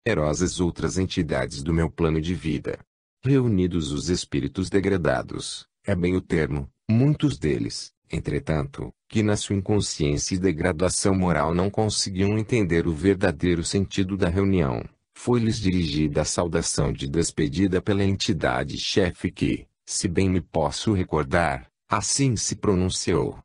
numerosas outras entidades do meu plano de vida. Reunidos os espíritos degradados, é bem o termo, muitos deles, entretanto, que na sua inconsciência e degradação moral não conseguiam entender o verdadeiro sentido da reunião, foi-lhes dirigida a saudação de despedida pela entidade chefe que, se bem me posso recordar, assim se pronunciou: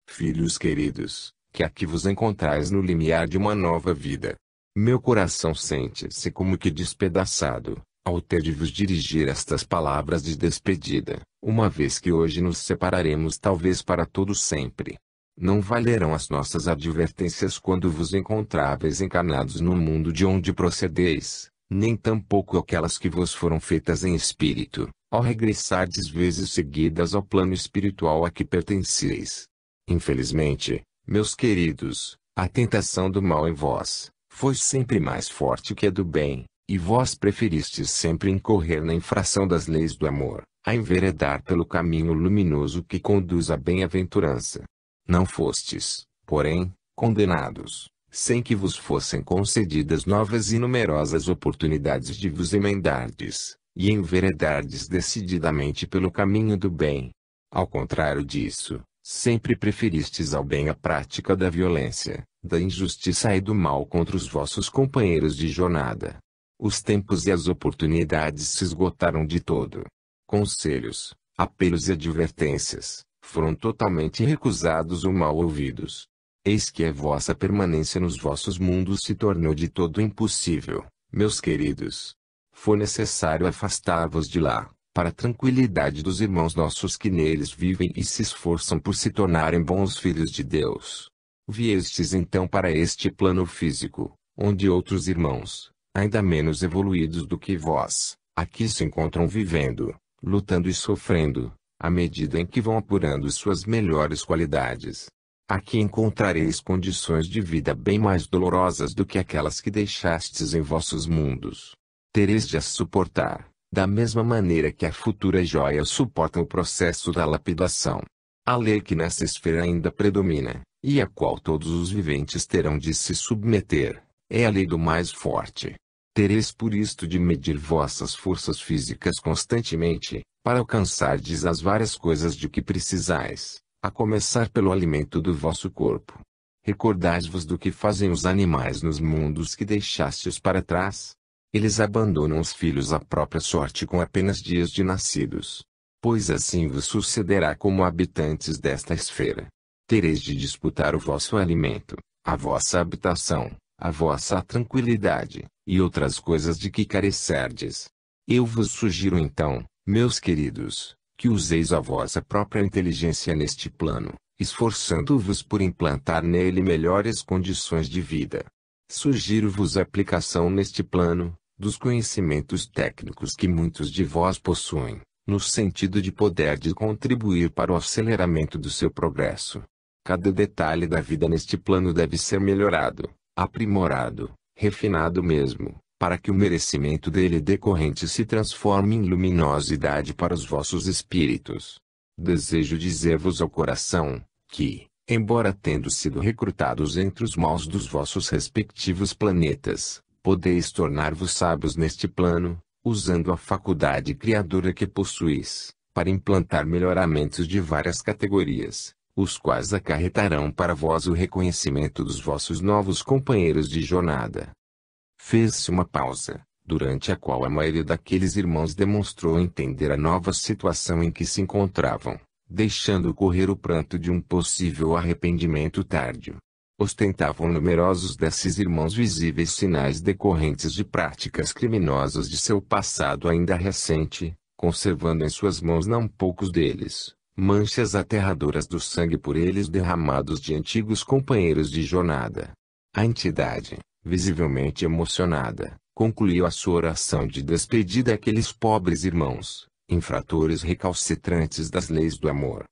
filhos queridos, que aqui vos encontrais no limiar de uma nova vida. Meu coração sente-se como que despedaçado, ao ter de vos dirigir estas palavras de despedida, uma vez que hoje nos separaremos talvez para todo sempre. Não valerão as nossas advertências quando vos encontráveis encarnados no mundo de onde procedeis, nem tampouco aquelas que vos foram feitas em espírito, ao regressardes vezes seguidas ao plano espiritual a que pertenceis. Infelizmente, meus queridos, a tentação do mal em vós foi sempre mais forte que a do bem, e vós preferistes sempre incorrer na infração das leis do amor, a enveredar pelo caminho luminoso que conduz à bem-aventurança. Não fostes, porém, condenados, sem que vos fossem concedidas novas e numerosas oportunidades de vos emendardes, e enveredardes decididamente pelo caminho do bem. Ao contrário disso, sempre preferistes ao bem a prática da violência, da injustiça e do mal contra os vossos companheiros de jornada. Os tempos e as oportunidades se esgotaram de todo. Conselhos, apelos e advertências foram totalmente recusados ou mal ouvidos. Eis que a vossa permanência nos vossos mundos se tornou de todo impossível, meus queridos. Foi necessário afastar-vos de lá, para a tranquilidade dos irmãos nossos que neles vivem e se esforçam por se tornarem bons filhos de Deus. Viestes então para este plano físico, onde outros irmãos, ainda menos evoluídos do que vós, aqui se encontram vivendo, lutando e sofrendo, à medida em que vão apurando suas melhores qualidades. Aqui encontrareis condições de vida bem mais dolorosas do que aquelas que deixastes em vossos mundos. Tereis de as suportar, da mesma maneira que a futura joia suporta o processo da lapidação. A lei que nessa esfera ainda predomina, e a qual todos os viventes terão de se submeter, é a lei do mais forte. Tereis por isto de medir vossas forças físicas constantemente, para alcançardes as várias coisas de que precisais, a começar pelo alimento do vosso corpo. Recordai-vos do que fazem os animais nos mundos que deixastes para trás. Eles abandonam os filhos à própria sorte com apenas dias de nascidos. Pois assim vos sucederá como habitantes desta esfera. Tereis de disputar o vosso alimento, a vossa habitação, a vossa tranquilidade, e outras coisas de que carecerdes. Eu vos sugiro então, meus queridos, que useis a vossa própria inteligência neste plano, esforçando-vos por implantar nele melhores condições de vida. Sugiro-vos a aplicação neste plano, dos conhecimentos técnicos que muitos de vós possuem, no sentido de poder contribuir para o aceleramento do seu progresso. Cada detalhe da vida neste plano deve ser melhorado, aprimorado, refinado mesmo, para que o merecimento dele decorrente se transforme em luminosidade para os vossos espíritos. Desejo dizer-vos ao coração, que, embora tendo sido recrutados entre os maus dos vossos respectivos planetas, podeis tornar-vos sábios neste plano, usando a faculdade criadora que possuís, para implantar melhoramentos de várias categorias, os quais acarretarão para vós o reconhecimento dos vossos novos companheiros de jornada. Fez-se uma pausa, durante a qual a maioria daqueles irmãos demonstrou entender a nova situação em que se encontravam, deixando correr o pranto de um possível arrependimento tardio. Ostentavam numerosos desses irmãos visíveis sinais decorrentes de práticas criminosas de seu passado ainda recente, conservando em suas mãos não poucos deles, manchas aterradoras do sangue por eles derramados de antigos companheiros de jornada. A entidade, visivelmente emocionada, concluiu a sua oração de despedida àqueles pobres irmãos, infratores recalcitrantes das leis do amor.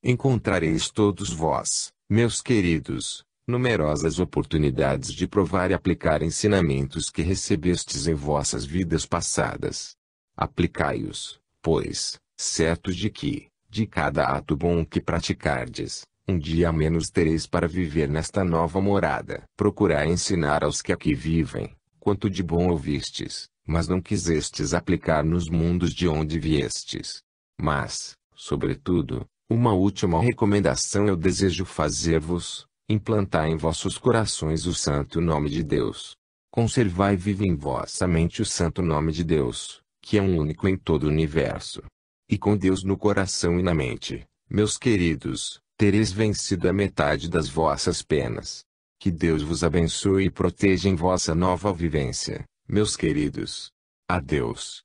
Encontrareis todos vós, meus queridos, numerosas oportunidades de provar e aplicar ensinamentos que recebestes em vossas vidas passadas. Aplicai-os, pois, certos de que, de cada ato bom que praticardes, um dia a menos tereis para viver nesta nova morada. Procurai ensinar aos que aqui vivem, quanto de bom ouvistes, mas não quisestes aplicar nos mundos de onde viestes. Mas, sobretudo, uma última recomendação eu desejo fazer-vos: implantai em vossos corações o santo nome de Deus. Conservai vivo em vossa mente o santo nome de Deus, que é um único em todo o universo. E com Deus no coração e na mente, meus queridos, tereis vencido a metade das vossas penas. Que Deus vos abençoe e proteja em vossa nova vivência, meus queridos. Adeus.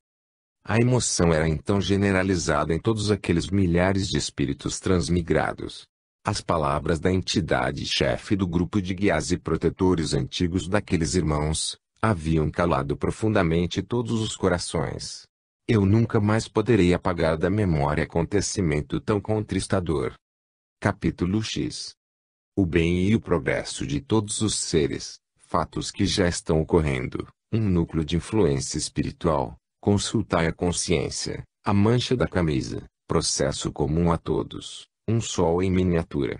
A emoção era então generalizada em todos aqueles milhares de espíritos transmigrados. As palavras da entidade chefe do grupo de guias e protetores antigos daqueles irmãos haviam calado profundamente todos os corações. Eu nunca mais poderei apagar da memória acontecimento tão contristador. Capítulo X. O bem e o progresso de todos os seres, fatos que já estão ocorrendo, um núcleo de influência espiritual. Consultai a consciência, a mancha da camisa, processo comum a todos, um sol em miniatura.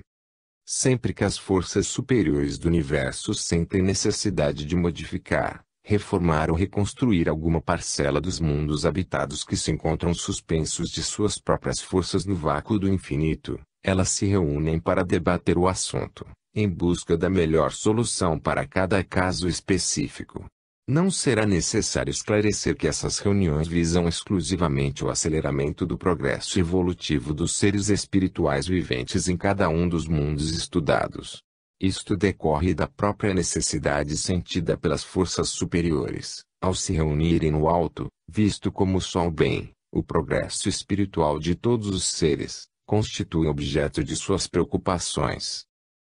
Sempre que as forças superiores do universo sentem necessidade de modificar, reformar ou reconstruir alguma parcela dos mundos habitados que se encontram suspensos de suas próprias forças no vácuo do infinito, elas se reúnem para debater o assunto, em busca da melhor solução para cada caso específico. Não será necessário esclarecer que essas reuniões visam exclusivamente o aceleramento do progresso evolutivo dos seres espirituais viventes em cada um dos mundos estudados. Isto decorre da própria necessidade sentida pelas forças superiores, ao se reunirem no alto, visto como só o bem, o progresso espiritual de todos os seres, constitui objeto de suas preocupações.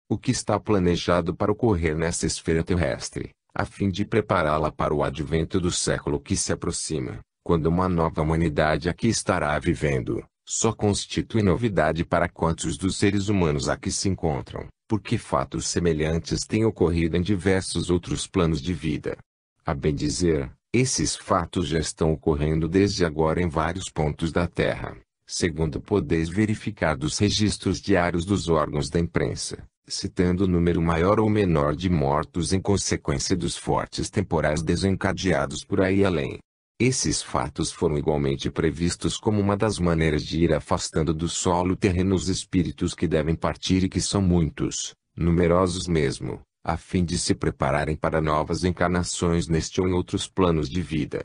O que está planejado para ocorrer nessa esfera terrestre, a fim de prepará-la para o advento do século que se aproxima, quando uma nova humanidade aqui estará vivendo, só constitui novidade para quantos dos seres humanos aqui se encontram, porque fatos semelhantes têm ocorrido em diversos outros planos de vida. A bem dizer, esses fatos já estão ocorrendo desde agora em vários pontos da Terra, segundo podeis verificar dos registros diários dos órgãos da imprensa, citando o número maior ou menor de mortos em consequência dos fortes temporais desencadeados por aí além. Esses fatos foram igualmente previstos como uma das maneiras de ir afastando do solo terreno os espíritos que devem partir e que são muitos, numerosos mesmo, a fim de se prepararem para novas encarnações neste ou em outros planos de vida.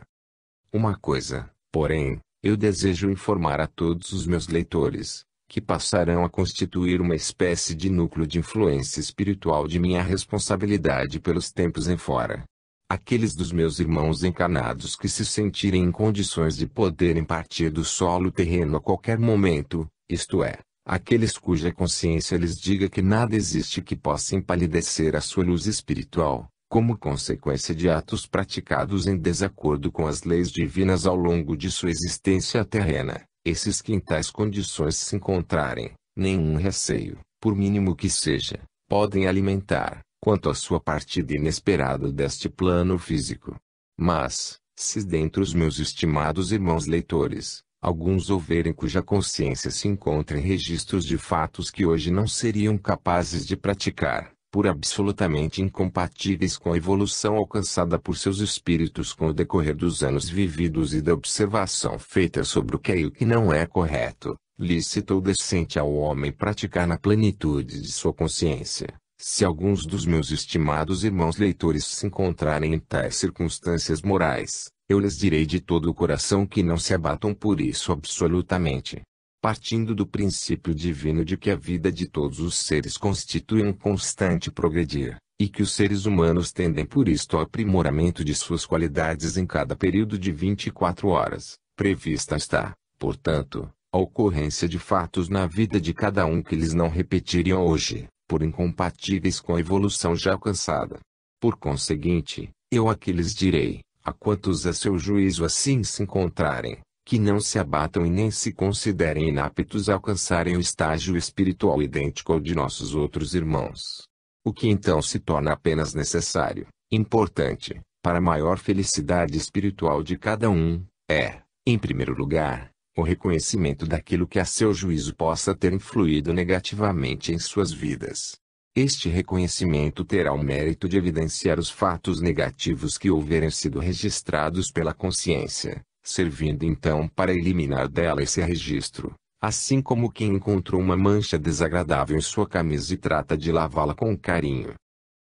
Uma coisa, porém, eu desejo informar a todos os meus leitores, que passarão a constituir uma espécie de núcleo de influência espiritual de minha responsabilidade pelos tempos em fora. Aqueles dos meus irmãos encarnados que se sentirem em condições de poderem partir do solo terreno a qualquer momento, isto é, aqueles cuja consciência lhes diga que nada existe que possa empalidecer a sua luz espiritual, como consequência de atos praticados em desacordo com as leis divinas ao longo de sua existência terrena. Esses que em tais condições se encontrarem, nenhum receio, por mínimo que seja, podem alimentar, quanto à sua partida inesperada deste plano físico. Mas, se dentre os meus estimados irmãos leitores, alguns houverem cuja consciência se encontra em registros de fatos que hoje não seriam capazes de praticar, por absolutamente incompatíveis com a evolução alcançada por seus espíritos com o decorrer dos anos vividos e da observação feita sobre o que é e o que não é correto, lícito ou decente ao homem praticar na plenitude de sua consciência, se alguns dos meus estimados irmãos leitores se encontrarem em tais circunstâncias morais, eu lhes direi de todo o coração que não se abatam por isso absolutamente. Partindo do princípio divino de que a vida de todos os seres constitui um constante progredir, e que os seres humanos tendem por isto ao aprimoramento de suas qualidades em cada período de 24 horas, prevista está, portanto, a ocorrência de fatos na vida de cada um que lhes não repetiriam hoje, por incompatíveis com a evolução já alcançada. Por conseguinte, eu aqui lhes direi, a quantos a seu juízo assim se encontrarem, que não se abatam e nem se considerem inaptos a alcançarem o estágio espiritual idêntico ao de nossos outros irmãos. O que então se torna apenas necessário, importante, para a maior felicidade espiritual de cada um, é, em primeiro lugar, o reconhecimento daquilo que a seu juízo possa ter influído negativamente em suas vidas. Este reconhecimento terá o mérito de evidenciar os fatos negativos que houverem sido registrados pela consciência, servindo então para eliminar dela esse registro, assim como quem encontrou uma mancha desagradável em sua camisa e trata de lavá-la com carinho.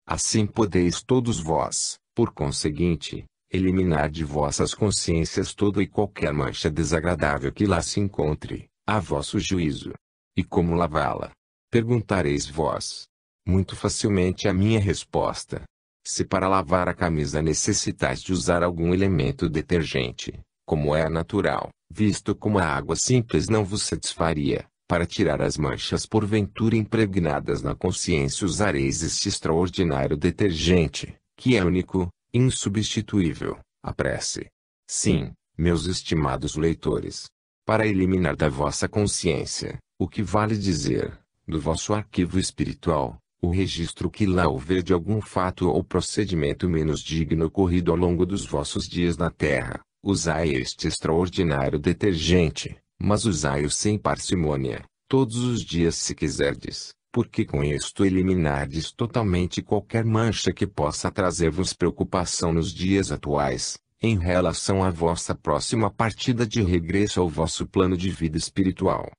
Assim podeis todos vós, por conseguinte, eliminar de vossas consciências toda e qualquer mancha desagradável que lá se encontre, a vosso juízo. E como lavá-la? Perguntareis vós. Muito facilmente a minha resposta. Se para lavar a camisa necessitais de usar algum elemento detergente, como é natural, visto como a água simples não vos satisfaria, para tirar as manchas porventura impregnadas na consciência usareis este extraordinário detergente, que é único, insubstituível, a prece. Sim, meus estimados leitores. Para eliminar da vossa consciência, o que vale dizer, do vosso arquivo espiritual, o registro que lá houver de algum fato ou procedimento menos digno ocorrido ao longo dos vossos dias na terra, usai este extraordinário detergente, mas usai-o sem parcimônia, todos os dias se quiserdes, porque com isto eliminardes totalmente qualquer mancha que possa trazer-vos preocupação nos dias atuais, em relação à vossa próxima partida de regresso ao vosso plano de vida espiritual.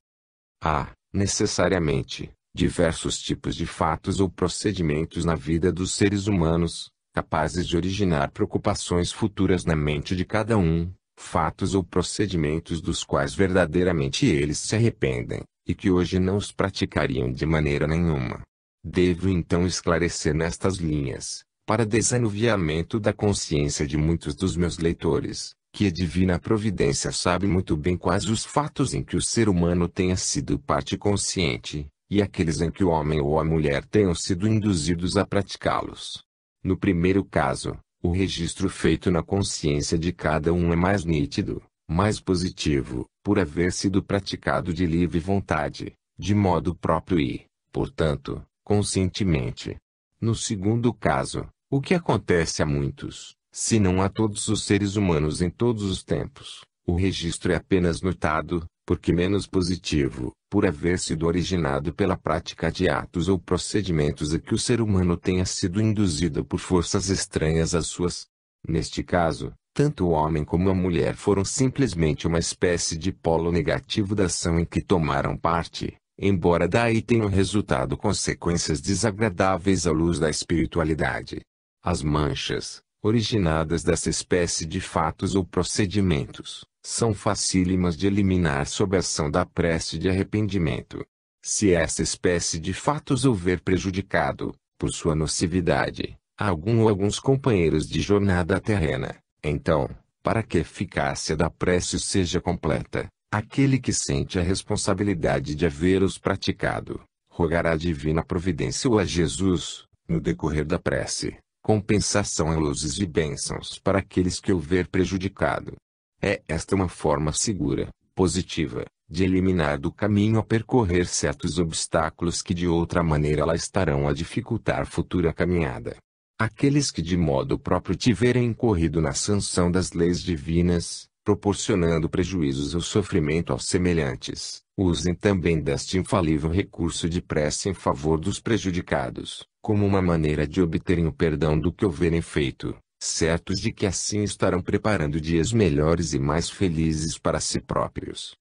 Há, necessariamente, diversos tipos de fatos ou procedimentos na vida dos seres humanos, capazes de originar preocupações futuras na mente de cada um, fatos ou procedimentos dos quais verdadeiramente eles se arrependem, e que hoje não os praticariam de maneira nenhuma. Devo então esclarecer nestas linhas, para desanuviamento da consciência de muitos dos meus leitores, que a divina providência sabe muito bem quais os fatos em que o ser humano tenha sido parte consciente, e aqueles em que o homem ou a mulher tenham sido induzidos a praticá-los. No primeiro caso, o registro feito na consciência de cada um é mais nítido, mais positivo, por haver sido praticado de livre vontade, de modo próprio e, portanto, conscientemente. No segundo caso, o que acontece a muitos, se não a todos os seres humanos em todos os tempos, o registro é apenas notado, porque menos positivo, por haver sido originado pela prática de atos ou procedimentos a que o ser humano tenha sido induzido por forças estranhas às suas. Neste caso, tanto o homem como a mulher foram simplesmente uma espécie de polo negativo da ação em que tomaram parte, embora daí tenham resultado consequências desagradáveis à luz da espiritualidade. As manchas, originadas dessa espécie de fatos ou procedimentos, são facílimas de eliminar sob a ação da prece de arrependimento. Se essa espécie de fatos houver prejudicado, por sua nocividade, algum ou alguns companheiros de jornada terrena, então, para que a eficácia da prece seja completa, aquele que sente a responsabilidade de havê-los praticado, rogará a divina providência ou a Jesus, no decorrer da prece, compensação em luzes e bênçãos para aqueles que houver prejudicado. É esta uma forma segura, positiva, de eliminar do caminho a percorrer certos obstáculos que de outra maneira lá estarão a dificultar futura caminhada. Aqueles que de modo próprio tiverem incorrido na sanção das leis divinas, proporcionando prejuízos ou sofrimento aos semelhantes, usem também deste infalível recurso de prece em favor dos prejudicados, como uma maneira de obterem o perdão do que houverem feito, certos de que assim estarão preparando dias melhores e mais felizes para si próprios.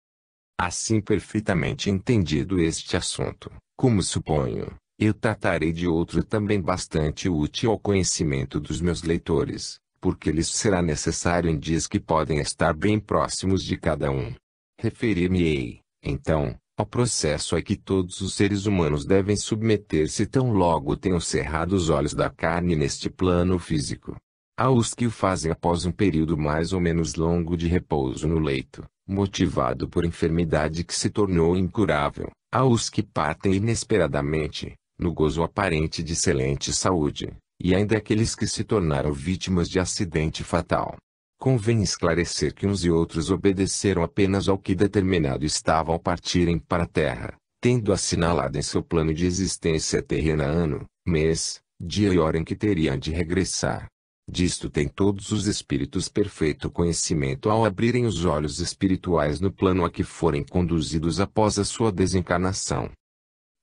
Assim perfeitamente entendido este assunto, como suponho, eu tratarei de outro também bastante útil ao conhecimento dos meus leitores, porque lhes será necessário em dias que podem estar bem próximos de cada um. Referir-me-ei, então, ao processo a que todos os seres humanos devem submeter-se tão logo tenham cerrado os olhos da carne neste plano físico. Há os que o fazem após um período mais ou menos longo de repouso no leito, motivado por enfermidade que se tornou incurável. Há os que partem inesperadamente, no gozo aparente de excelente saúde, e ainda aqueles que se tornaram vítimas de acidente fatal. Convém esclarecer que uns e outros obedeceram apenas ao que determinado estava ao partirem para a terra, tendo assinalado em seu plano de existência terrena ano, mês, dia e hora em que teriam de regressar. Disto têm todos os espíritos perfeito conhecimento ao abrirem os olhos espirituais no plano a que forem conduzidos após a sua desencarnação.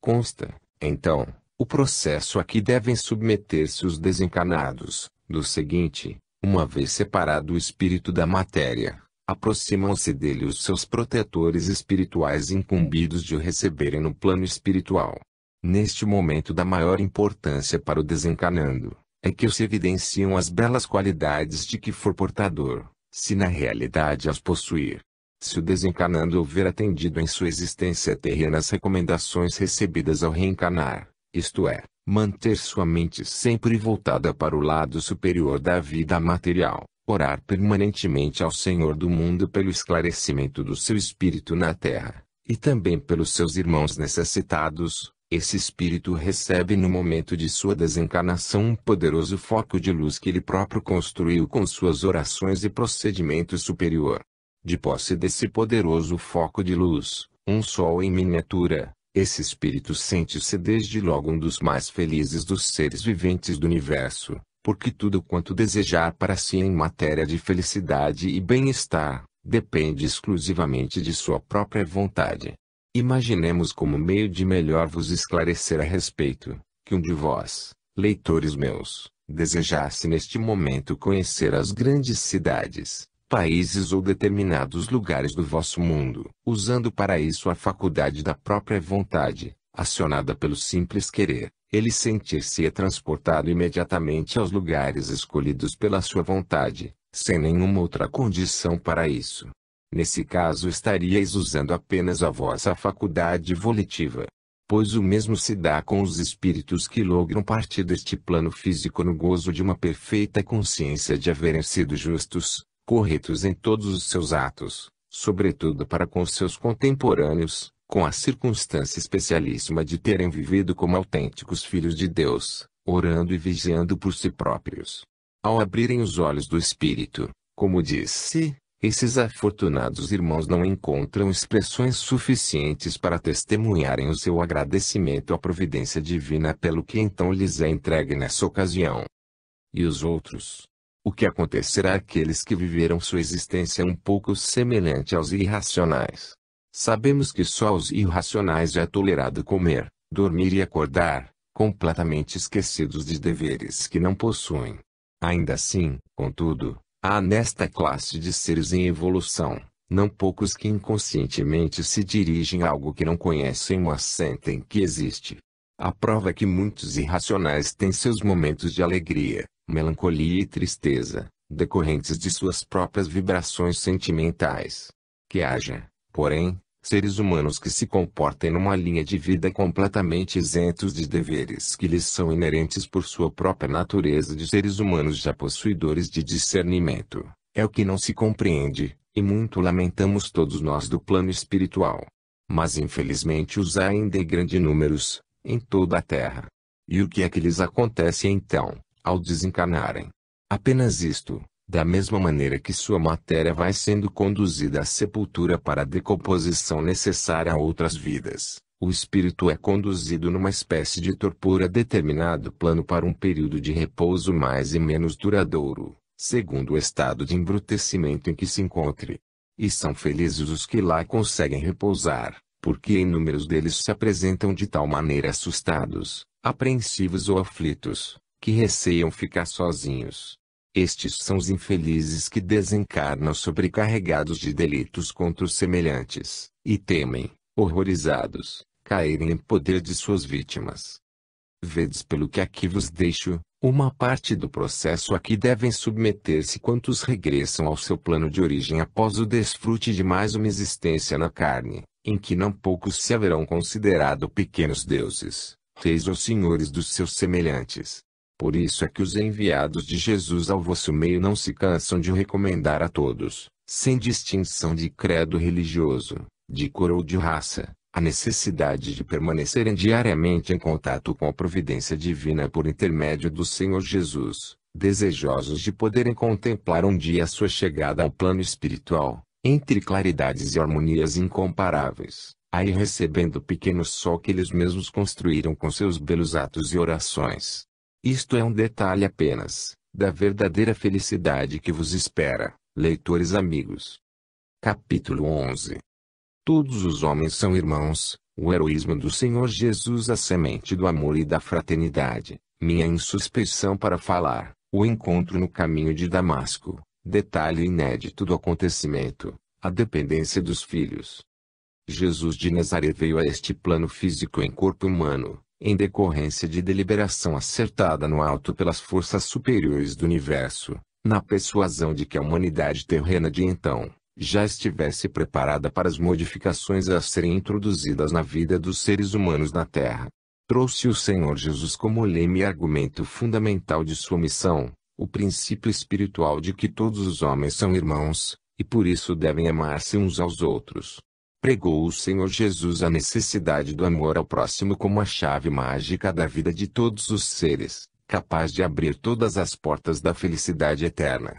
Consta, então, O processo a que devem submeter-se os desencarnados, do seguinte: uma vez separado o espírito da matéria, aproximam-se dele os seus protetores espirituais incumbidos de o receberem no plano espiritual. Neste momento da maior importância para o desencarnando, é que se evidenciam as belas qualidades de que for portador, se na realidade as possuir. Se o desencarnando houver atendido em sua existência terrena as recomendações recebidas ao reencarnar, isto é, manter sua mente sempre voltada para o lado superior da vida material, orar permanentemente ao Senhor do mundo pelo esclarecimento do seu espírito na terra, e também pelos seus irmãos necessitados, esse espírito recebe no momento de sua desencarnação um poderoso foco de luz que ele próprio construiu com suas orações e procedimento superior. De posse desse poderoso foco de luz, um sol em miniatura, esse espírito sente-se desde logo um dos mais felizes dos seres viventes do universo, porque tudo quanto desejar para si em matéria de felicidade e bem-estar, depende exclusivamente de sua própria vontade. Imaginemos como meio de melhor vos esclarecer a respeito, que um de vós, leitores meus, desejasse neste momento conhecer as grandes cidades, países ou determinados lugares do vosso mundo, usando para isso a faculdade da própria vontade, acionada pelo simples querer, ele sentir-se transportado imediatamente aos lugares escolhidos pela sua vontade, sem nenhuma outra condição para isso. Nesse caso estaríeis usando apenas a vossa faculdade volitiva. Pois o mesmo se dá com os espíritos que logram partir deste plano físico no gozo de uma perfeita consciência de haverem sido justos, corretos em todos os seus atos, sobretudo para com seus contemporâneos, com a circunstância especialíssima de terem vivido como autênticos filhos de Deus, orando e vigiando por si próprios. Ao abrirem os olhos do espírito, como disse, esses afortunados irmãos não encontram expressões suficientes para testemunharem o seu agradecimento à providência divina pelo que então lhes é entregue nessa ocasião. E os outros? O que acontecerá àqueles que viveram sua existência um pouco semelhante aos irracionais? Sabemos que só aos irracionais é tolerado comer, dormir e acordar, completamente esquecidos de deveres que não possuem. Ainda assim, contudo, há nesta classe de seres em evolução, não poucos que inconscientemente se dirigem a algo que não conhecem mas sentem que existe. A prova é que muitos irracionais têm seus momentos de alegria, melancolia e tristeza, decorrentes de suas próprias vibrações sentimentais. Que haja, porém, seres humanos que se comportem numa linha de vida completamente isentos de deveres que lhes são inerentes por sua própria natureza de seres humanos já possuidores de discernimento, é o que não se compreende, e muito lamentamos todos nós do plano espiritual. Mas infelizmente os há ainda em grandes números, em toda a terra. E o que é que lhes acontece então, ao desencarnarem? Apenas isto. Da mesma maneira que sua matéria vai sendo conduzida à sepultura para a decomposição necessária a outras vidas, o espírito é conduzido numa espécie de torpor a determinado plano para um período de repouso mais e menos duradouro, segundo o estado de embrutecimento em que se encontre. E são felizes os que lá conseguem repousar, porque inúmeros deles se apresentam de tal maneira assustados, apreensivos ou aflitos, que receiam ficar sozinhos. Estes são os infelizes que desencarnam sobrecarregados de delitos contra os semelhantes, e temem, horrorizados, caírem em poder de suas vítimas. Vedes pelo que aqui vos deixo, uma parte do processo a que devem submeter-se quantos regressam ao seu plano de origem após o desfrute de mais uma existência na carne, em que não poucos se haverão considerado pequenos deuses, reis ou senhores dos seus semelhantes. Por isso é que os enviados de Jesus ao vosso meio não se cansam de recomendar a todos, sem distinção de credo religioso, de cor ou de raça, a necessidade de permanecerem diariamente em contato com a providência divina por intermédio do Senhor Jesus, desejosos de poderem contemplar um dia a sua chegada ao plano espiritual, entre claridades e harmonias incomparáveis, aí recebendo o pequeno sol que eles mesmos construíram com seus belos atos e orações. Isto é um detalhe apenas, da verdadeira felicidade que vos espera, leitores amigos. Capítulo 11. Todos os homens são irmãos, O heroísmo do Senhor Jesus, a semente do amor e da fraternidade, minha insuspeição para falar, o encontro no caminho de Damasco, detalhe inédito do acontecimento, a dependência dos filhos. Jesus de Nazaré veio a este plano físico em corpo humano, em decorrência de deliberação acertada no alto pelas forças superiores do universo, na persuasão de que a humanidade terrena de então, já estivesse preparada para as modificações a serem introduzidas na vida dos seres humanos na Terra. Trouxe o Senhor Jesus como leme e argumento fundamental de sua missão, o princípio espiritual de que todos os homens são irmãos, e por isso devem amar-se uns aos outros. Pregou o Senhor Jesus a necessidade do amor ao próximo como a chave mágica da vida de todos os seres, capaz de abrir todas as portas da felicidade eterna.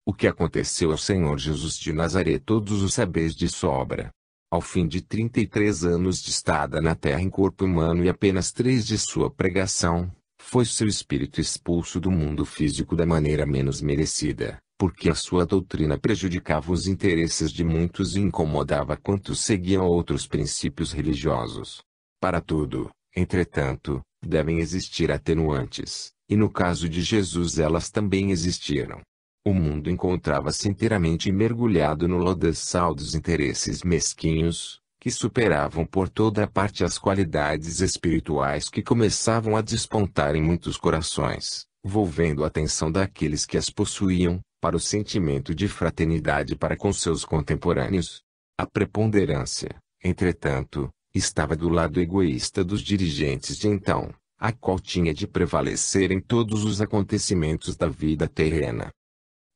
O que aconteceu ao Senhor Jesus de Nazaré todos os sabeis de sobra. Ao fim de 33 anos de estada na terra em corpo humano e apenas 3 de sua pregação, foi seu espírito expulso do mundo físico da maneira menos merecida, porque a sua doutrina prejudicava os interesses de muitos e incomodava quantos seguiam outros princípios religiosos. Para tudo, entretanto, devem existir atenuantes, e no caso de Jesus elas também existiram. O mundo encontrava-se inteiramente mergulhado no lodaçal dos interesses mesquinhos, que superavam por toda a parte as qualidades espirituais que começavam a despontar em muitos corações, volvendo a atenção daqueles que as possuíam, para o sentimento de fraternidade para com seus contemporâneos. A preponderância, entretanto, estava do lado egoísta dos dirigentes de então, a qual tinha de prevalecer em todos os acontecimentos da vida terrena.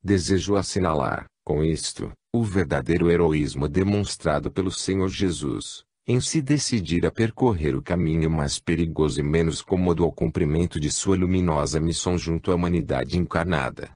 Desejo assinalar, com isto, o verdadeiro heroísmo demonstrado pelo Senhor Jesus, em se decidir a percorrer o caminho mais perigoso e menos cômodo ao cumprimento de sua luminosa missão junto à humanidade encarnada.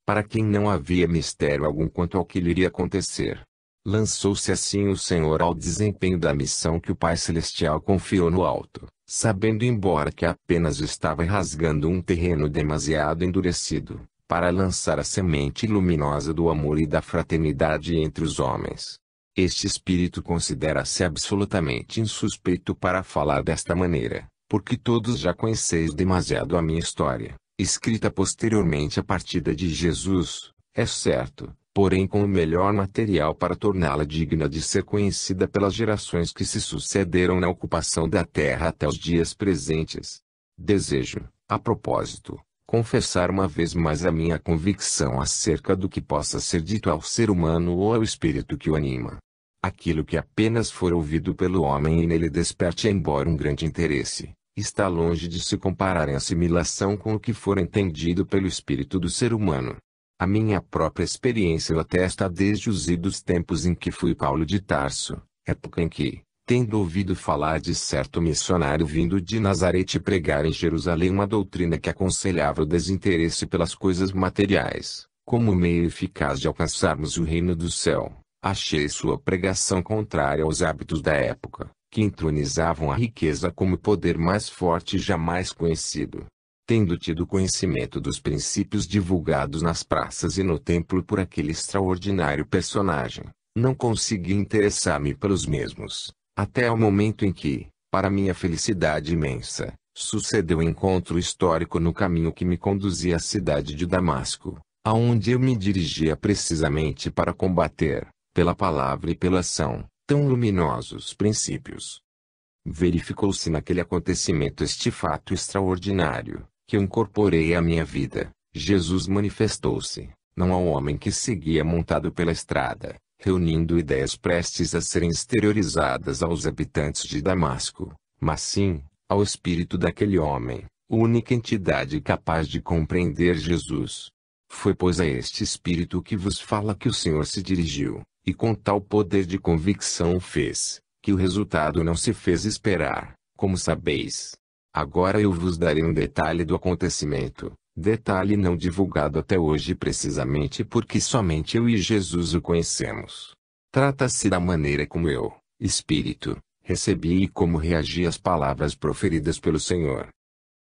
Para quem não havia mistério algum quanto ao que lhe iria acontecer. Lançou-se assim o Senhor ao desempenho da missão que o Pai Celestial confiou no alto, sabendo embora que apenas estava rasgando um terreno demasiado endurecido, para lançar a semente luminosa do amor e da fraternidade entre os homens. Este espírito considera-se absolutamente insuspeito para falar desta maneira, porque todos já conheceis demasiado a minha história, escrita posteriormente à partida de Jesus, é certo, porém com o melhor material para torná-la digna de ser conhecida pelas gerações que se sucederam na ocupação da terra até os dias presentes. Desejo, a propósito, confessar uma vez mais a minha convicção acerca do que possa ser dito ao ser humano ou ao espírito que o anima. Aquilo que apenas for ouvido pelo homem e nele desperte embora um grande interesse, está longe de se comparar em assimilação com o que for entendido pelo espírito do ser humano. A minha própria experiência o atesta desde os idos tempos em que fui Paulo de Tarso, época em que, tendo ouvido falar de certo missionário vindo de Nazarete pregar em Jerusalém uma doutrina que aconselhava o desinteresse pelas coisas materiais, como meio eficaz de alcançarmos o reino do céu, achei sua pregação contrária aos hábitos da época, que entronizavam a riqueza como poder mais forte jamais conhecido. Tendo tido conhecimento dos princípios divulgados nas praças e no templo por aquele extraordinário personagem, não consegui interessar-me pelos mesmos, até ao momento em que, para minha felicidade imensa, sucedeu o encontro histórico no caminho que me conduzia à cidade de Damasco, aonde eu me dirigia precisamente para combater, pela palavra e pela ação, tão luminosos princípios. Verificou-se naquele acontecimento este fato extraordinário, que eu incorporei à minha vida. Jesus manifestou-se, não ao homem que seguia montado pela estrada, reunindo ideias prestes a serem exteriorizadas aos habitantes de Damasco, mas sim, ao espírito daquele homem, única entidade capaz de compreender Jesus. Foi pois a este espírito que vos fala que o Senhor se dirigiu, e com tal poder de convicção o fez, que o resultado não se fez esperar, como sabeis. Agora eu vos darei um detalhe do acontecimento, detalhe não divulgado até hoje precisamente porque somente eu e Jesus o conhecemos. Trata-se da maneira como eu, espírito, recebi e como reagi às palavras proferidas pelo Senhor.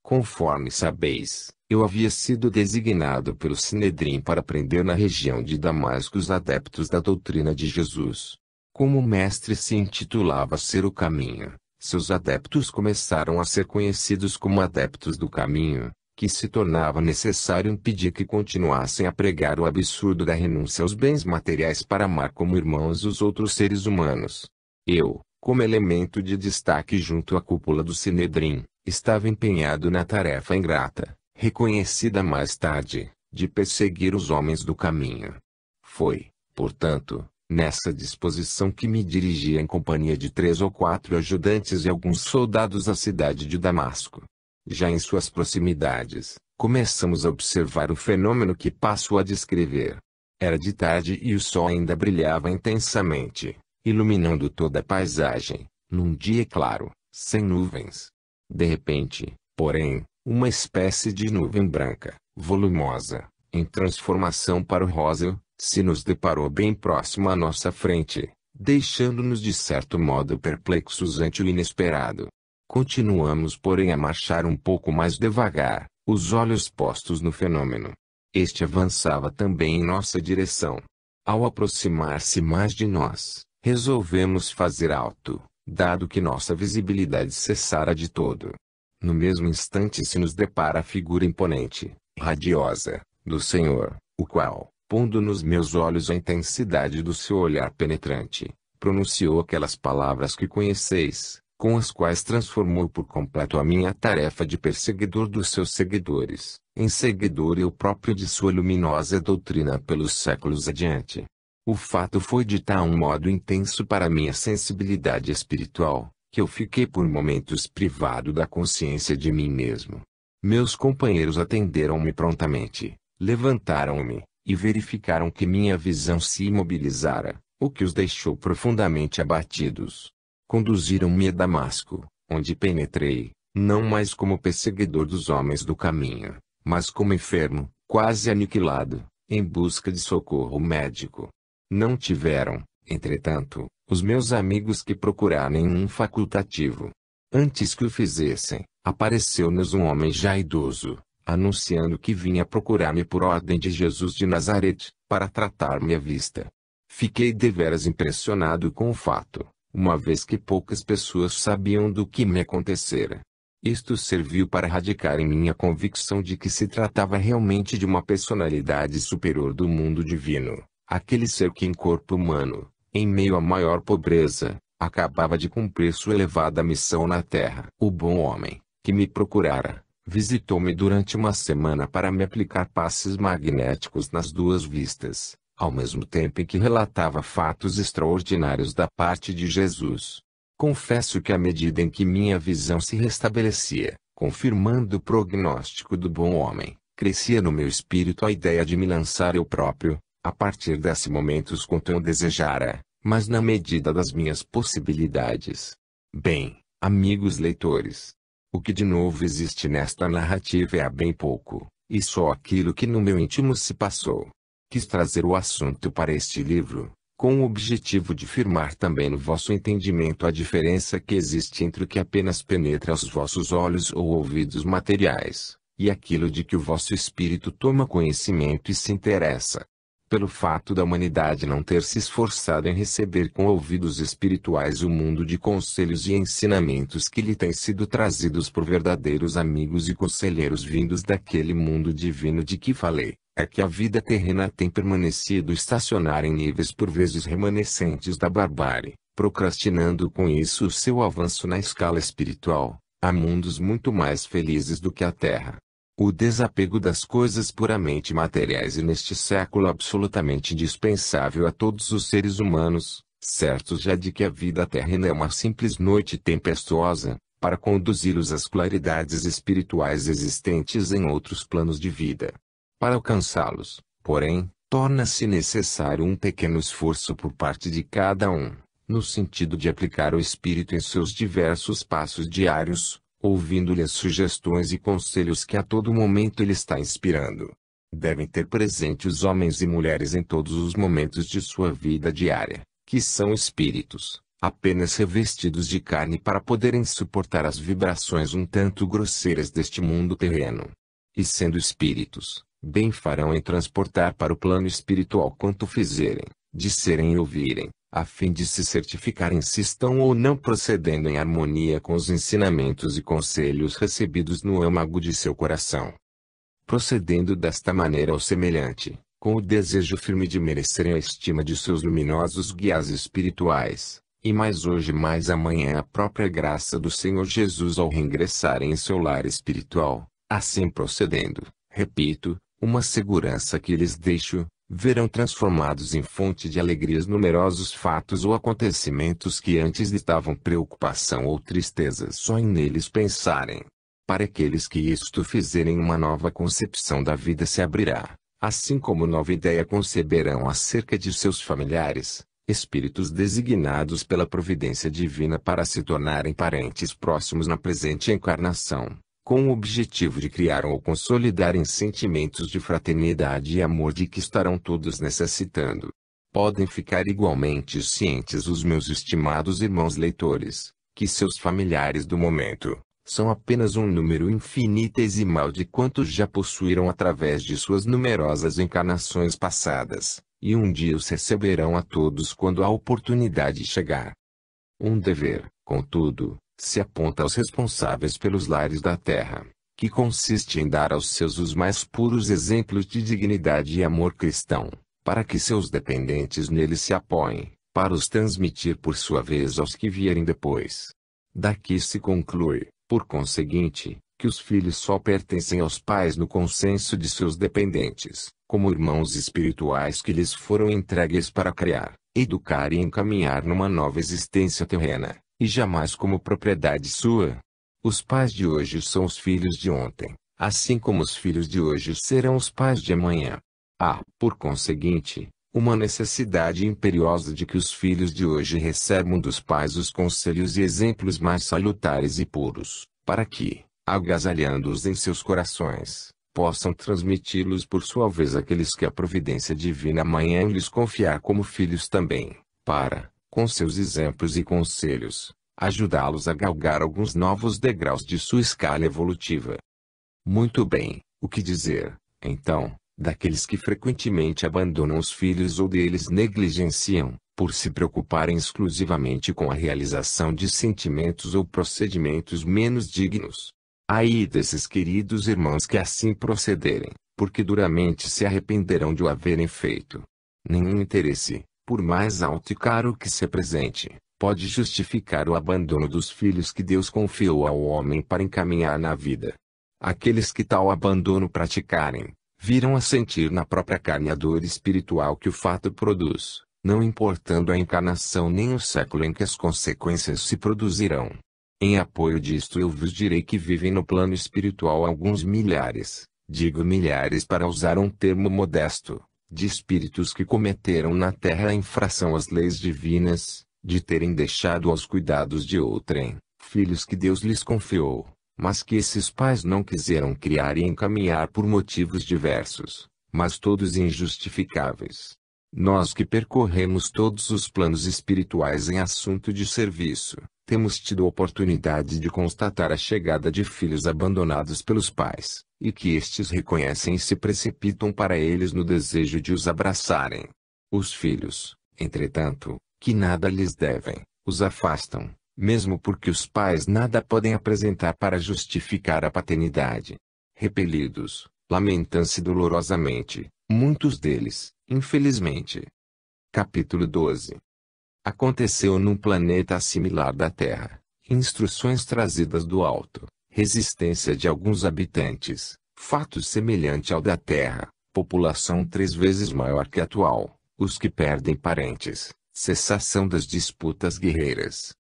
Conforme sabeis, eu havia sido designado pelo Sinedrim para prender na região de Damasco os adeptos da doutrina de Jesus. Como o mestre se intitulava Ser o Caminho, seus adeptos começaram a ser conhecidos como adeptos do caminho, que se tornava necessário impedir que continuassem a pregar o absurdo da renúncia aos bens materiais para amar como irmãos os outros seres humanos. Eu, como elemento de destaque junto à cúpula do Sinedrim, estava empenhado na tarefa ingrata, reconhecida mais tarde, de perseguir os homens do caminho. Foi, portanto, nessa disposição que me dirigia em companhia de 3 ou 4 ajudantes e alguns soldados à cidade de Damasco. Já em suas proximidades, começamos a observar o fenômeno que passo a descrever. Era de tarde e o sol ainda brilhava intensamente, iluminando toda a paisagem, num dia claro, sem nuvens. De repente, porém, uma espécie de nuvem branca, volumosa, em transformação para o rosa, se nos deparou bem próximo à nossa frente, deixando-nos de certo modo perplexos ante o inesperado. Continuamos porém a marchar um pouco mais devagar, os olhos postos no fenômeno. Este avançava também em nossa direção. Ao aproximar-se mais de nós, resolvemos fazer alto, dado que nossa visibilidade cessara de todo. No mesmo instante se nos depara a figura imponente, radiosa, do Senhor, o qual, pondo nos meus olhos a intensidade do seu olhar penetrante, pronunciou aquelas palavras que conheceis, com as quais transformou por completo a minha tarefa de perseguidor dos seus seguidores, em seguidor eu próprio de sua luminosa doutrina pelos séculos adiante. O fato foi de tal modo intenso para minha sensibilidade espiritual, que eu fiquei por momentos privado da consciência de mim mesmo. Meus companheiros atenderam-me prontamente, levantaram-me, e verificaram que minha visão se imobilizara, o que os deixou profundamente abatidos. Conduziram-me a Damasco, onde penetrei, não mais como perseguidor dos homens do caminho, mas como enfermo, quase aniquilado, em busca de socorro médico. Não tiveram, entretanto, os meus amigos que procurar nenhum facultativo. Antes que o fizessem, apareceu-nos um homem já idoso, anunciando que vinha procurar-me por ordem de Jesus de Nazarete, para tratar-me à vista. Fiquei deveras impressionado com o fato, uma vez que poucas pessoas sabiam do que me acontecera. Isto serviu para radicar em mim a convicção de que se tratava realmente de uma personalidade superior do mundo divino, aquele ser que em corpo humano, em meio à maior pobreza, acabava de cumprir sua elevada missão na terra. O bom homem, que me procurara, visitou-me durante uma semana para me aplicar passes magnéticos nas 2 vistas, ao mesmo tempo em que relatava fatos extraordinários da parte de Jesus. Confesso que à medida em que minha visão se restabelecia, confirmando o prognóstico do bom homem, crescia no meu espírito a ideia de me lançar eu próprio, a partir desse momento quanto eu desejara, mas na medida das minhas possibilidades. Bem, amigos leitores, o que de novo existe nesta narrativa é há bem pouco, e só aquilo que no meu íntimo se passou. Quis trazer o assunto para este livro, com o objetivo de firmar também no vosso entendimento a diferença que existe entre o que apenas penetra aos vossos olhos ou ouvidos materiais, e aquilo de que o vosso espírito toma conhecimento e se interessa. Pelo fato da humanidade não ter se esforçado em receber com ouvidos espirituais o mundo de conselhos e ensinamentos que lhe têm sido trazidos por verdadeiros amigos e conselheiros vindos daquele mundo divino de que falei, é que a vida terrena tem permanecido estacionar em níveis por vezes remanescentes da barbárie, procrastinando com isso o seu avanço na escala espiritual, a mundos muito mais felizes do que a Terra. O desapego das coisas puramente materiais e neste século absolutamente indispensável a todos os seres humanos, certos já de que a vida terrena é uma simples noite tempestuosa, para conduzi-los às claridades espirituais existentes em outros planos de vida. Para alcançá-los, porém, torna-se necessário um pequeno esforço por parte de cada um, no sentido de aplicar o espírito em seus diversos passos diários, ouvindo-lhe as sugestões e conselhos que a todo momento ele está inspirando. Devem ter presente os homens e mulheres em todos os momentos de sua vida diária, que são espíritos, apenas revestidos de carne para poderem suportar as vibrações um tanto grosseiras deste mundo terreno. E sendo espíritos, bem farão em transportar para o plano espiritual quanto fizerem, disserem e ouvirem, a fim de se certificarem se estão ou não procedendo em harmonia com os ensinamentos e conselhos recebidos no âmago de seu coração. Procedendo desta maneira ou semelhante, com o desejo firme de merecerem a estima de seus luminosos guias espirituais, e mais hoje mais amanhã a própria graça do Senhor Jesus ao reingressarem em seu lar espiritual, assim procedendo, repito, uma segurança que lhes deixo, verão transformados em fonte de alegrias numerosos fatos ou acontecimentos que antes lhes davam preocupação ou tristeza só em neles pensarem. Para aqueles que isto fizerem, uma nova concepção da vida se abrirá, assim como nova ideia conceberão acerca de seus familiares, espíritos designados pela providência divina para se tornarem parentes próximos na presente encarnação, com o objetivo de criar ou consolidarem sentimentos de fraternidade e amor de que estarão todos necessitando. Podem ficar igualmente cientes os meus estimados irmãos leitores, que seus familiares do momento são apenas um número infinitesimal de quantos já possuíram através de suas numerosas encarnações passadas, e um dia os receberão a todos quando a oportunidade chegar. Um dever, contudo, se aponta aos responsáveis pelos lares da terra, que consiste em dar aos seus os mais puros exemplos de dignidade e amor cristão, para que seus dependentes neles se apoiem, para os transmitir por sua vez aos que vierem depois. Daqui se conclui, por conseguinte, que os filhos só pertencem aos pais no consenso de seus dependentes, como irmãos espirituais que lhes foram entregues para criar, educar e encaminhar numa nova existência terrena, e jamais como propriedade sua. Os pais de hoje são os filhos de ontem, assim como os filhos de hoje serão os pais de amanhã. Há, por conseguinte, uma necessidade imperiosa de que os filhos de hoje recebam dos pais os conselhos e exemplos mais salutares e puros, para que, agasalhando-os em seus corações, possam transmiti-los por sua vez àqueles que a providência divina amanhã lhes confiar como filhos também, para, com seus exemplos e conselhos, ajudá-los a galgar alguns novos degraus de sua escala evolutiva. Muito bem, o que dizer, então, daqueles que frequentemente abandonam os filhos ou deles negligenciam, por se preocuparem exclusivamente com a realização de sentimentos ou procedimentos menos dignos? Ai desses queridos irmãos que assim procederem, porque duramente se arrependerão de o haverem feito. Nenhum interesse, por mais alto e caro que se apresente, pode justificar o abandono dos filhos que Deus confiou ao homem para encaminhar na vida. Aqueles que tal abandono praticarem, virão a sentir na própria carne a dor espiritual que o fato produz, não importando a encarnação nem o século em que as consequências se produzirão. Em apoio disto eu vos direi que vivem no plano espiritual alguns milhares, digo milhares para usar um termo modesto, de espíritos que cometeram na terra a infração às leis divinas, de terem deixado aos cuidados de outrem, filhos que Deus lhes confiou, mas que esses pais não quiseram criar e encaminhar por motivos diversos, mas todos injustificáveis. Nós que percorremos todos os planos espirituais em assunto de serviço, temos tido a oportunidade de constatar a chegada de filhos abandonados pelos pais, e que estes reconhecem e se precipitam para eles no desejo de os abraçarem. Os filhos, entretanto, que nada lhes devem, os afastam, mesmo porque os pais nada podem apresentar para justificar a paternidade. Repelidos, lamentam-se dolorosamente, muitos deles, infelizmente. Capítulo 12. Aconteceu num planeta assimilar da Terra, instruções trazidas do alto, resistência de alguns habitantes, fato semelhante ao da Terra, população 3 vezes maior que a atual, os que perdem parentes, cessação das disputas guerreiras.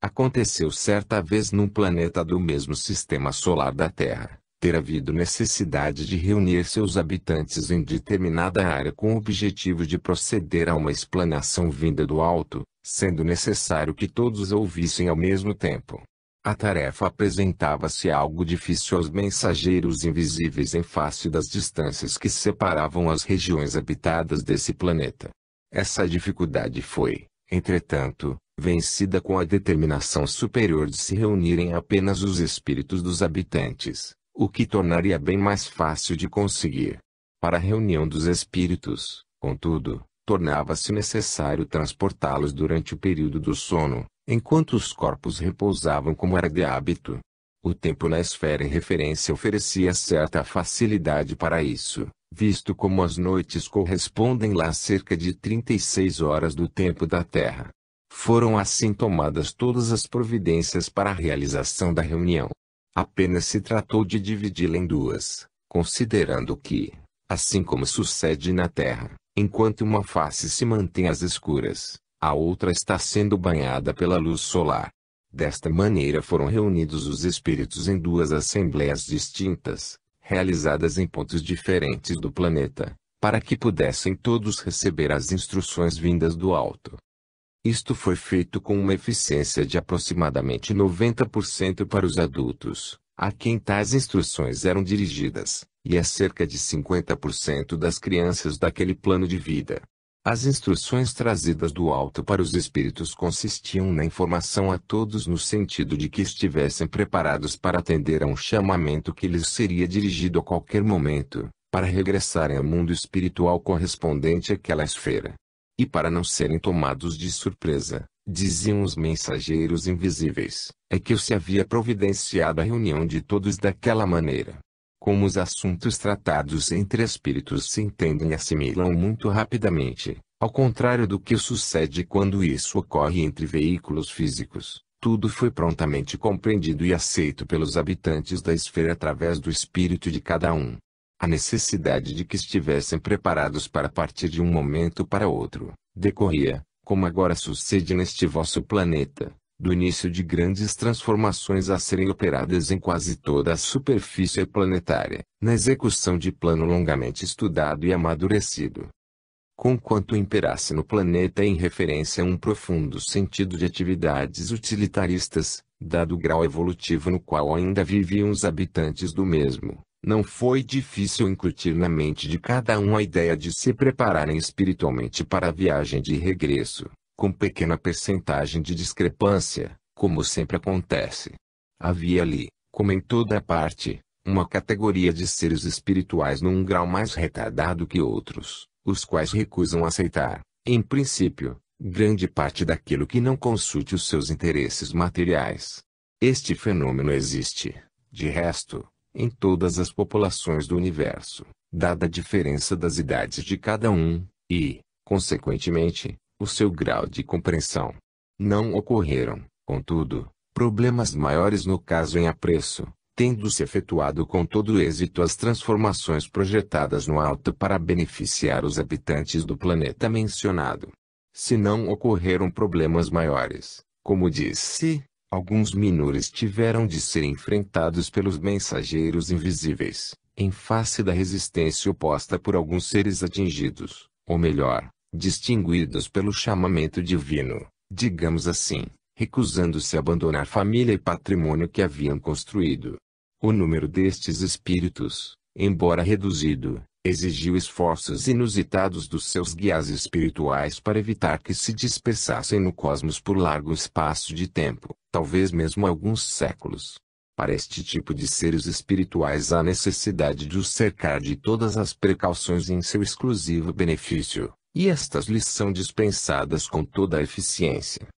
Aconteceu certa vez num planeta do mesmo sistema solar da Terra, ter havido necessidade de reunir seus habitantes em determinada área com o objetivo de proceder a uma explanação vinda do alto, sendo necessário que todos ouvissem ao mesmo tempo. A tarefa apresentava-se algo difícil aos mensageiros invisíveis em face das distâncias que separavam as regiões habitadas desse planeta. Essa dificuldade foi, entretanto, vencida com a determinação superior de se reunirem apenas os espíritos dos habitantes, o que tornaria bem mais fácil de conseguir. Para a reunião dos espíritos, contudo, tornava-se necessário transportá-los durante o período do sono, enquanto os corpos repousavam como era de hábito. O tempo na esfera em referência oferecia certa facilidade para isso, visto como as noites correspondem lá a cerca de 36 horas do tempo da Terra. Foram assim tomadas todas as providências para a realização da reunião. Apenas se tratou de dividi-la em duas, considerando que, assim como sucede na Terra, enquanto uma face se mantém às escuras, a outra está sendo banhada pela luz solar. Desta maneira foram reunidos os espíritos em duas assembleias distintas, realizadas em pontos diferentes do planeta, para que pudessem todos receber as instruções vindas do alto. Isto foi feito com uma eficiência de aproximadamente 90% para os adultos, a quem tais instruções eram dirigidas, e a cerca de 50% das crianças daquele plano de vida. As instruções trazidas do alto para os espíritos consistiam na informação a todos no sentido de que estivessem preparados para atender a um chamamento que lhes seria dirigido a qualquer momento, para regressarem ao mundo espiritual correspondente àquela esfera. E para não serem tomados de surpresa, diziam os mensageiros invisíveis, é que se havia providenciado a reunião de todos daquela maneira. Como os assuntos tratados entre espíritos se entendem e assimilam muito rapidamente, ao contrário do que sucede quando isso ocorre entre veículos físicos, tudo foi prontamente compreendido e aceito pelos habitantes da esfera através do espírito de cada um. A necessidade de que estivessem preparados para partir de um momento para outro, decorria, como agora sucede neste vosso planeta, do início de grandes transformações a serem operadas em quase toda a superfície planetária, na execução de plano longamente estudado e amadurecido. Conquanto imperasse no planeta em referência a um profundo sentido de atividades utilitaristas, dado o grau evolutivo no qual ainda viviam os habitantes do mesmo, não foi difícil incutir na mente de cada um a ideia de se prepararem espiritualmente para a viagem de regresso, com pequena percentagem de discrepância, como sempre acontece. Havia ali, como em toda parte, uma categoria de seres espirituais num grau mais retardado que outros, os quais recusam aceitar, em princípio, grande parte daquilo que não consulte os seus interesses materiais. Este fenômeno existe, de resto, em todas as populações do universo, dada a diferença das idades de cada um, e, consequentemente, o seu grau de compreensão. Não ocorreram, contudo, problemas maiores no caso em apreço, tendo-se efetuado com todo êxito as transformações projetadas no alto para beneficiar os habitantes do planeta mencionado. Se não ocorreram problemas maiores, como disse, alguns menores tiveram de ser enfrentados pelos mensageiros invisíveis, em face da resistência oposta por alguns seres atingidos, ou melhor, distinguidos pelo chamamento divino, digamos assim, recusando-se a abandonar família e patrimônio que haviam construído. O número destes espíritos, embora reduzido, exigiu esforços inusitados dos seus guias espirituais para evitar que se dispersassem no cosmos por largo espaço de tempo, talvez mesmo alguns séculos. Para este tipo de seres espirituais há necessidade de os cercar de todas as precauções em seu exclusivo benefício, e estas lhes são dispensadas com toda a eficiência.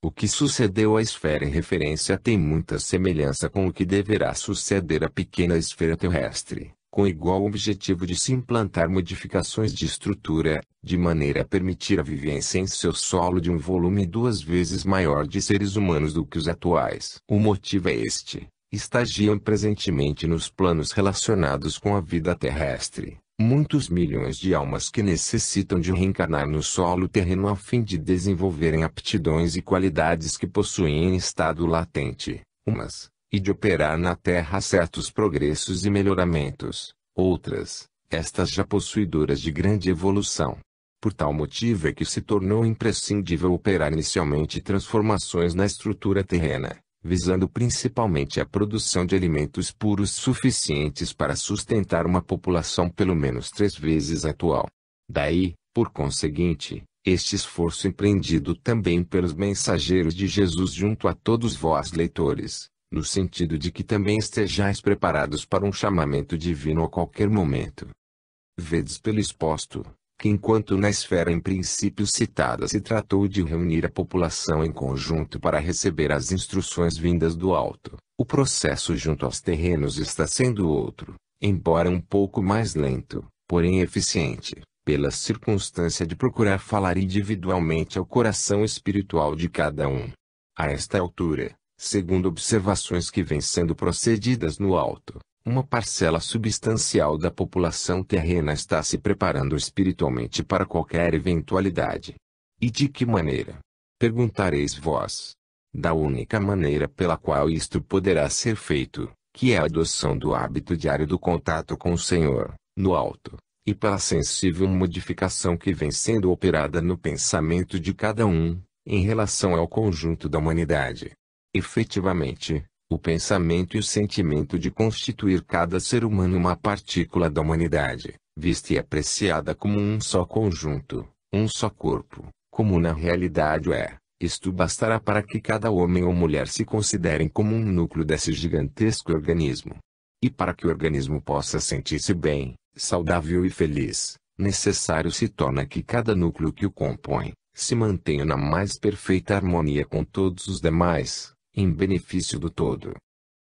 O que sucedeu à esfera em referência tem muita semelhança com o que deverá suceder à pequena esfera terrestre, com igual objetivo de se implantar modificações de estrutura, de maneira a permitir a vivência em seu solo de um volume 2 vezes maior de seres humanos do que os atuais. O motivo é este: estagiam presentemente nos planos relacionados com a vida terrestre muitos milhões de almas que necessitam de reencarnar no solo terreno a fim de desenvolverem aptidões e qualidades que possuem em estado latente, umas, e de operar na Terra certos progressos e melhoramentos, outras, estas já possuidoras de grande evolução. Por tal motivo é que se tornou imprescindível operar inicialmente transformações na estrutura terrena, visando principalmente a produção de alimentos puros suficientes para sustentar uma população pelo menos 3 vezes a atual. Daí, por conseguinte, este esforço empreendido também pelos mensageiros de Jesus junto a todos vós leitores, no sentido de que também estejais preparados para um chamamento divino a qualquer momento. Vedes pelo exposto, que enquanto na esfera em princípio citada se tratou de reunir a população em conjunto para receber as instruções vindas do alto, o processo junto aos terrenos está sendo outro, embora um pouco mais lento, porém eficiente, pela circunstância de procurar falar individualmente ao coração espiritual de cada um. A esta altura, segundo observações que vêm sendo procedidas no alto, uma parcela substancial da população terrena está se preparando espiritualmente para qualquer eventualidade. E de que maneira? Perguntareis vós. Da única maneira pela qual isto poderá ser feito, que é a adoção do hábito diário do contato com o Senhor, no alto, e pela sensível modificação que vem sendo operada no pensamento de cada um, em relação ao conjunto da humanidade. Efetivamente, o pensamento e o sentimento de constituir cada ser humano uma partícula da humanidade, vista e apreciada como um só conjunto, um só corpo, como na realidade o é, isto bastará para que cada homem ou mulher se considerem como um núcleo desse gigantesco organismo. E para que o organismo possa sentir-se bem, saudável e feliz, necessário se torna que cada núcleo que o compõe, se mantenha na mais perfeita harmonia com todos os demais, em benefício do todo.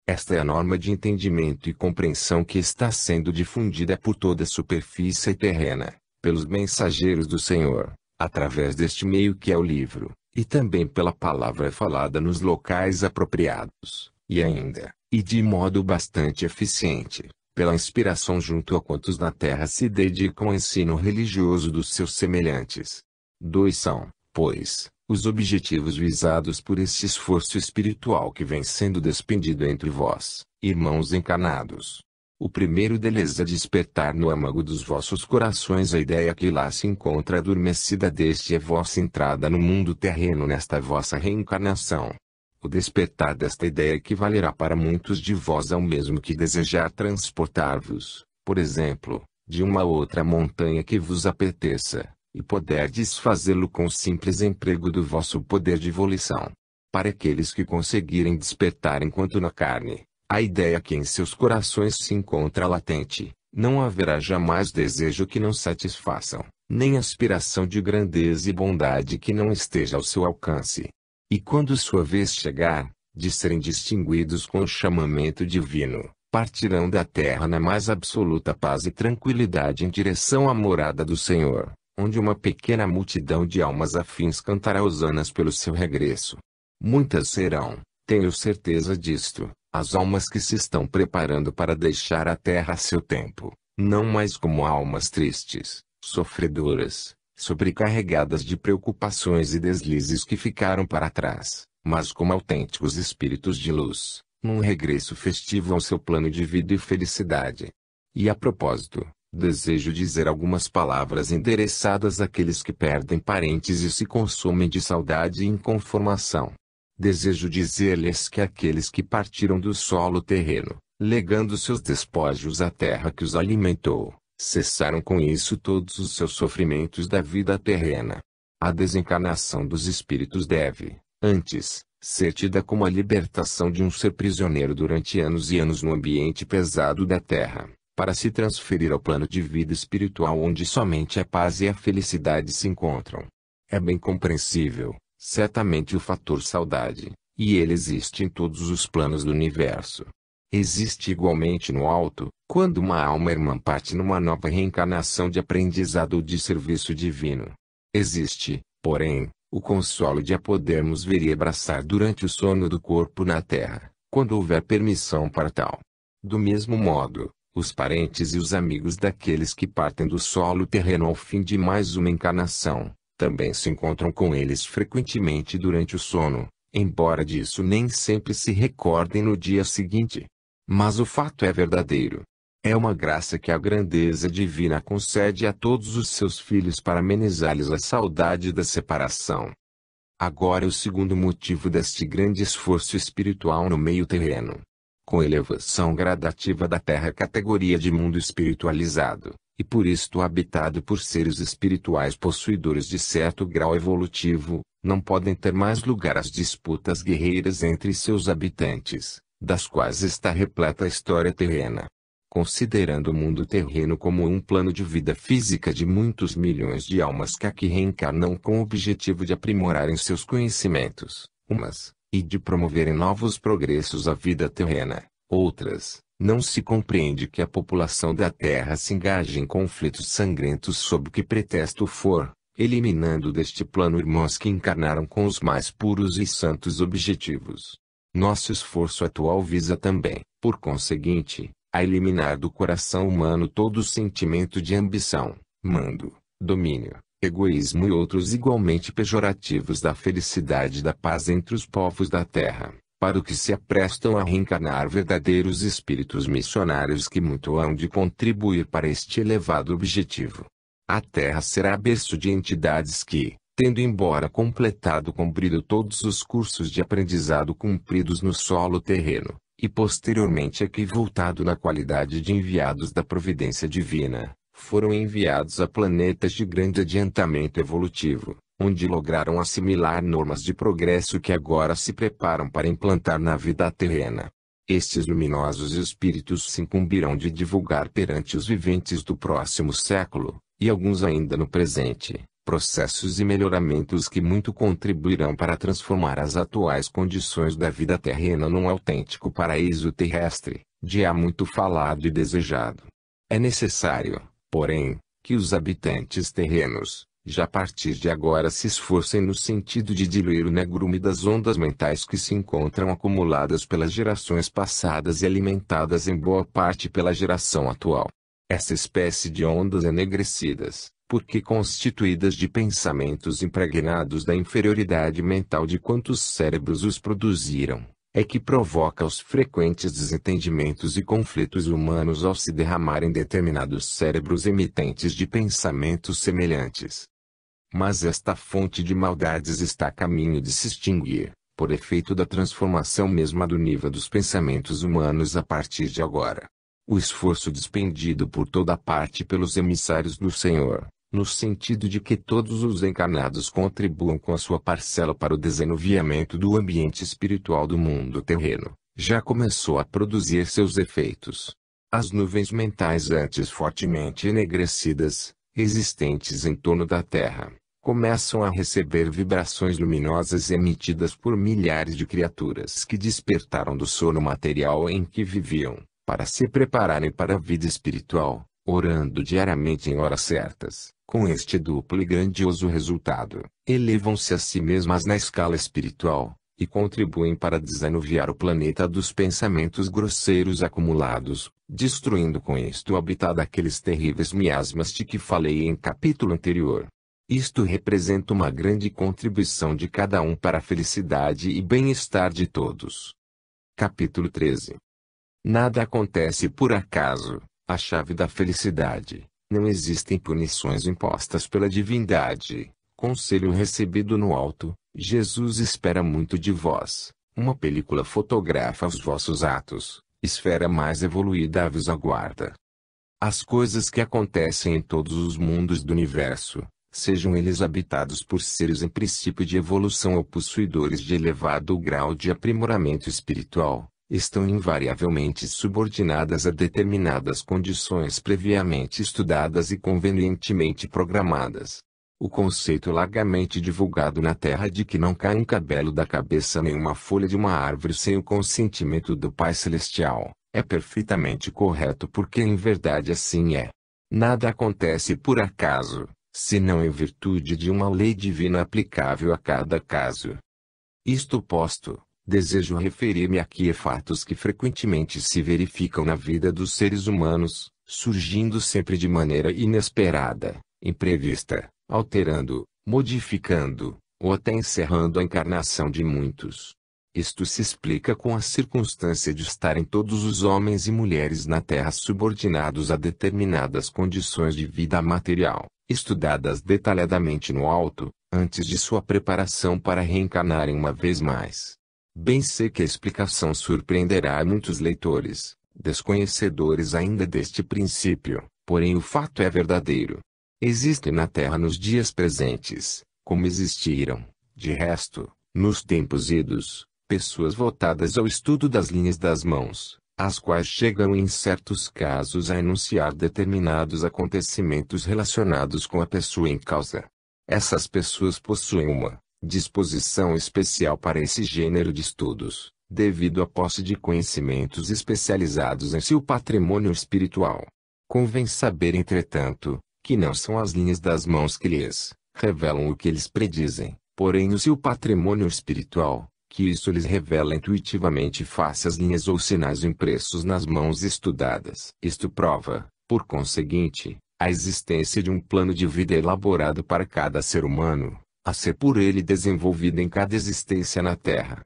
Esta é a norma de entendimento e compreensão que está sendo difundida por toda a superfície terrena, pelos mensageiros do Senhor, através deste meio que é o livro, e também pela palavra falada nos locais apropriados, e ainda, e de modo bastante eficiente, pela inspiração junto a quantos na terra se dedicam ao ensino religioso dos seus semelhantes. Dois são, pois, os objetivos visados por este esforço espiritual que vem sendo despendido entre vós, irmãos encarnados. O primeiro deles é despertar no âmago dos vossos corações a ideia que lá se encontra adormecida desde a vossa entrada no mundo terreno nesta vossa reencarnação. O despertar desta ideia equivalerá para muitos de vós ao mesmo que desejar transportar-vos, por exemplo, de uma outra montanha que vos apeteça, e poderdes fazê-lo com o simples emprego do vosso poder de volição. Para aqueles que conseguirem despertar enquanto na carne, a ideia que em seus corações se encontra latente, não haverá jamais desejo que não satisfaçam, nem aspiração de grandeza e bondade que não esteja ao seu alcance. E quando sua vez chegar, de serem distinguidos com o chamamento divino, partirão da terra na mais absoluta paz e tranquilidade em direção à morada do Senhor, onde uma pequena multidão de almas afins cantará hosanas pelo seu regresso. Muitas serão, tenho certeza disto, as almas que se estão preparando para deixar a terra a seu tempo, não mais como almas tristes, sofredoras, sobrecarregadas de preocupações e deslizes que ficaram para trás, mas como autênticos espíritos de luz, num regresso festivo ao seu plano de vida e felicidade. E a propósito, desejo dizer algumas palavras endereçadas àqueles que perdem parentes e se consomem de saudade e inconformação. Desejo dizer-lhes que aqueles que partiram do solo terreno, legando seus despojos à terra que os alimentou, cessaram com isso todos os seus sofrimentos da vida terrena. A desencarnação dos espíritos deve, antes, ser tida como a libertação de um ser prisioneiro durante anos e anos no ambiente pesado da terra, para se transferir ao plano de vida espiritual onde somente a paz e a felicidade se encontram. É bem compreensível, certamente o fator saudade, e ele existe em todos os planos do universo. Existe igualmente no alto, quando uma alma irmã parte numa nova reencarnação de aprendizado ou de serviço divino. Existe, porém, o consolo de a podermos ver e abraçar durante o sono do corpo na terra, quando houver permissão para tal. Do mesmo modo, os parentes e os amigos daqueles que partem do solo terreno ao fim de mais uma encarnação, também se encontram com eles frequentemente durante o sono, embora disso nem sempre se recordem no dia seguinte. Mas o fato é verdadeiro. É uma graça que a grandeza divina concede a todos os seus filhos para amenizar-lhes a saudade da separação. Agora o segundo motivo deste grande esforço espiritual no meio terreno. Com elevação gradativa da terra à categoria de mundo espiritualizado, e por isto habitado por seres espirituais possuidores de certo grau evolutivo, não podem ter mais lugar as disputas guerreiras entre seus habitantes, das quais está repleta a história terrena. considerando o mundo terreno como um plano de vida física de muitos milhões de almas que aqui reencarnam com o objetivo de aprimorarem seus conhecimentos, umas, e de promoverem novos progressos à vida terrena, outras. Não se compreende que a população da Terra se engaje em conflitos sangrentos sob que pretexto for, eliminando deste plano irmãos que encarnaram com os mais puros e santos objetivos. Nosso esforço atual visa também, por conseguinte, a eliminar do coração humano todo o sentimento de ambição, mando, domínio, egoísmo e outros igualmente pejorativos da felicidade e da paz entre os povos da Terra, para o que se aprestam a reencarnar verdadeiros espíritos missionários que muito hão de contribuir para este elevado objetivo. A Terra será berço de entidades que, tendo embora completado com brilho todos os cursos de aprendizado cumpridos no solo terreno, e posteriormente aqui voltado na qualidade de enviados da providência divina, foram enviados a planetas de grande adiantamento evolutivo, onde lograram assimilar normas de progresso que agora se preparam para implantar na vida terrena. Estes luminosos espíritos se incumbirão de divulgar perante os viventes do próximo século, e alguns ainda no presente, processos e melhoramentos que muito contribuirão para transformar as atuais condições da vida terrena num autêntico paraíso terrestre, de há muito falado e desejado. É necessário, porém, que os habitantes terrenos, já a partir de agora se esforcem no sentido de diluir o negrume das ondas mentais que se encontram acumuladas pelas gerações passadas e alimentadas em boa parte pela geração atual. Essa espécie de ondas enegrecidas, porque constituídas de pensamentos impregnados da inferioridade mental de quantos cérebros os produziram, é que provoca os frequentes desentendimentos e conflitos humanos ao se derramarem determinados cérebros emitentes de pensamentos semelhantes. Mas esta fonte de maldades está a caminho de se extinguir, por efeito da transformação mesma do nível dos pensamentos humanos a partir de agora. O esforço despendido por toda parte pelos emissários do Senhor, no sentido de que todos os encarnados contribuam com a sua parcela para o desenuviamento do ambiente espiritual do mundo terreno, já começou a produzir seus efeitos. As nuvens mentais antes fortemente enegrecidas, existentes em torno da Terra, começam a receber vibrações luminosas emitidas por milhares de criaturas que despertaram do sono material em que viviam, para se prepararem para a vida espiritual, orando diariamente em horas certas. Com este duplo e grandioso resultado, elevam-se a si mesmas na escala espiritual, e contribuem para desanuviar o planeta dos pensamentos grosseiros acumulados, destruindo com isto o habitat daqueles terríveis miasmas de que falei em capítulo anterior. Isto representa uma grande contribuição de cada um para a felicidade e bem-estar de todos. Capítulo 13. Nada acontece por acaso, a chave da felicidade. Não existem punições impostas pela divindade. Conselho recebido no alto, Jesus espera muito de vós. Uma película fotografa os vossos atos, esfera mais evoluída vos aguarda. As coisas que acontecem em todos os mundos do universo, sejam eles habitados por seres em princípio de evolução ou possuidores de elevado grau de aprimoramento espiritual, estão invariavelmente subordinadas a determinadas condições previamente estudadas e convenientemente programadas. O conceito largamente divulgado na Terra de que não cai um cabelo da cabeça nem uma folha de uma árvore sem o consentimento do Pai Celestial, é perfeitamente correto porque em verdade assim é. Nada acontece por acaso, senão em virtude de uma lei divina aplicável a cada caso. Isto posto, desejo referir-me aqui a fatos que frequentemente se verificam na vida dos seres humanos, surgindo sempre de maneira inesperada, imprevista, alterando, modificando, ou até encerrando a encarnação de muitos. Isto se explica com a circunstância de estarem todos os homens e mulheres na Terra subordinados a determinadas condições de vida material, estudadas detalhadamente no alto, antes de sua preparação para reencarnarem uma vez mais. Bem sei que a explicação surpreenderá muitos leitores, desconhecedores ainda deste princípio, porém o fato é verdadeiro. Existem na Terra nos dias presentes, como existiram, de resto, nos tempos idos, pessoas voltadas ao estudo das linhas das mãos, as quais chegam em certos casos a enunciar determinados acontecimentos relacionados com a pessoa em causa. Essas pessoas possuem uma disposição especial para esse gênero de estudos, devido à posse de conhecimentos especializados em seu patrimônio espiritual. Convém saber, entretanto, que não são as linhas das mãos que lhes revelam o que eles predizem, porém o seu patrimônio espiritual, que isso lhes revela intuitivamente face às linhas ou sinais impressos nas mãos estudadas. Isto prova, por conseguinte, a existência de um plano de vida elaborado para cada ser humano, a ser por ele desenvolvido em cada existência na Terra.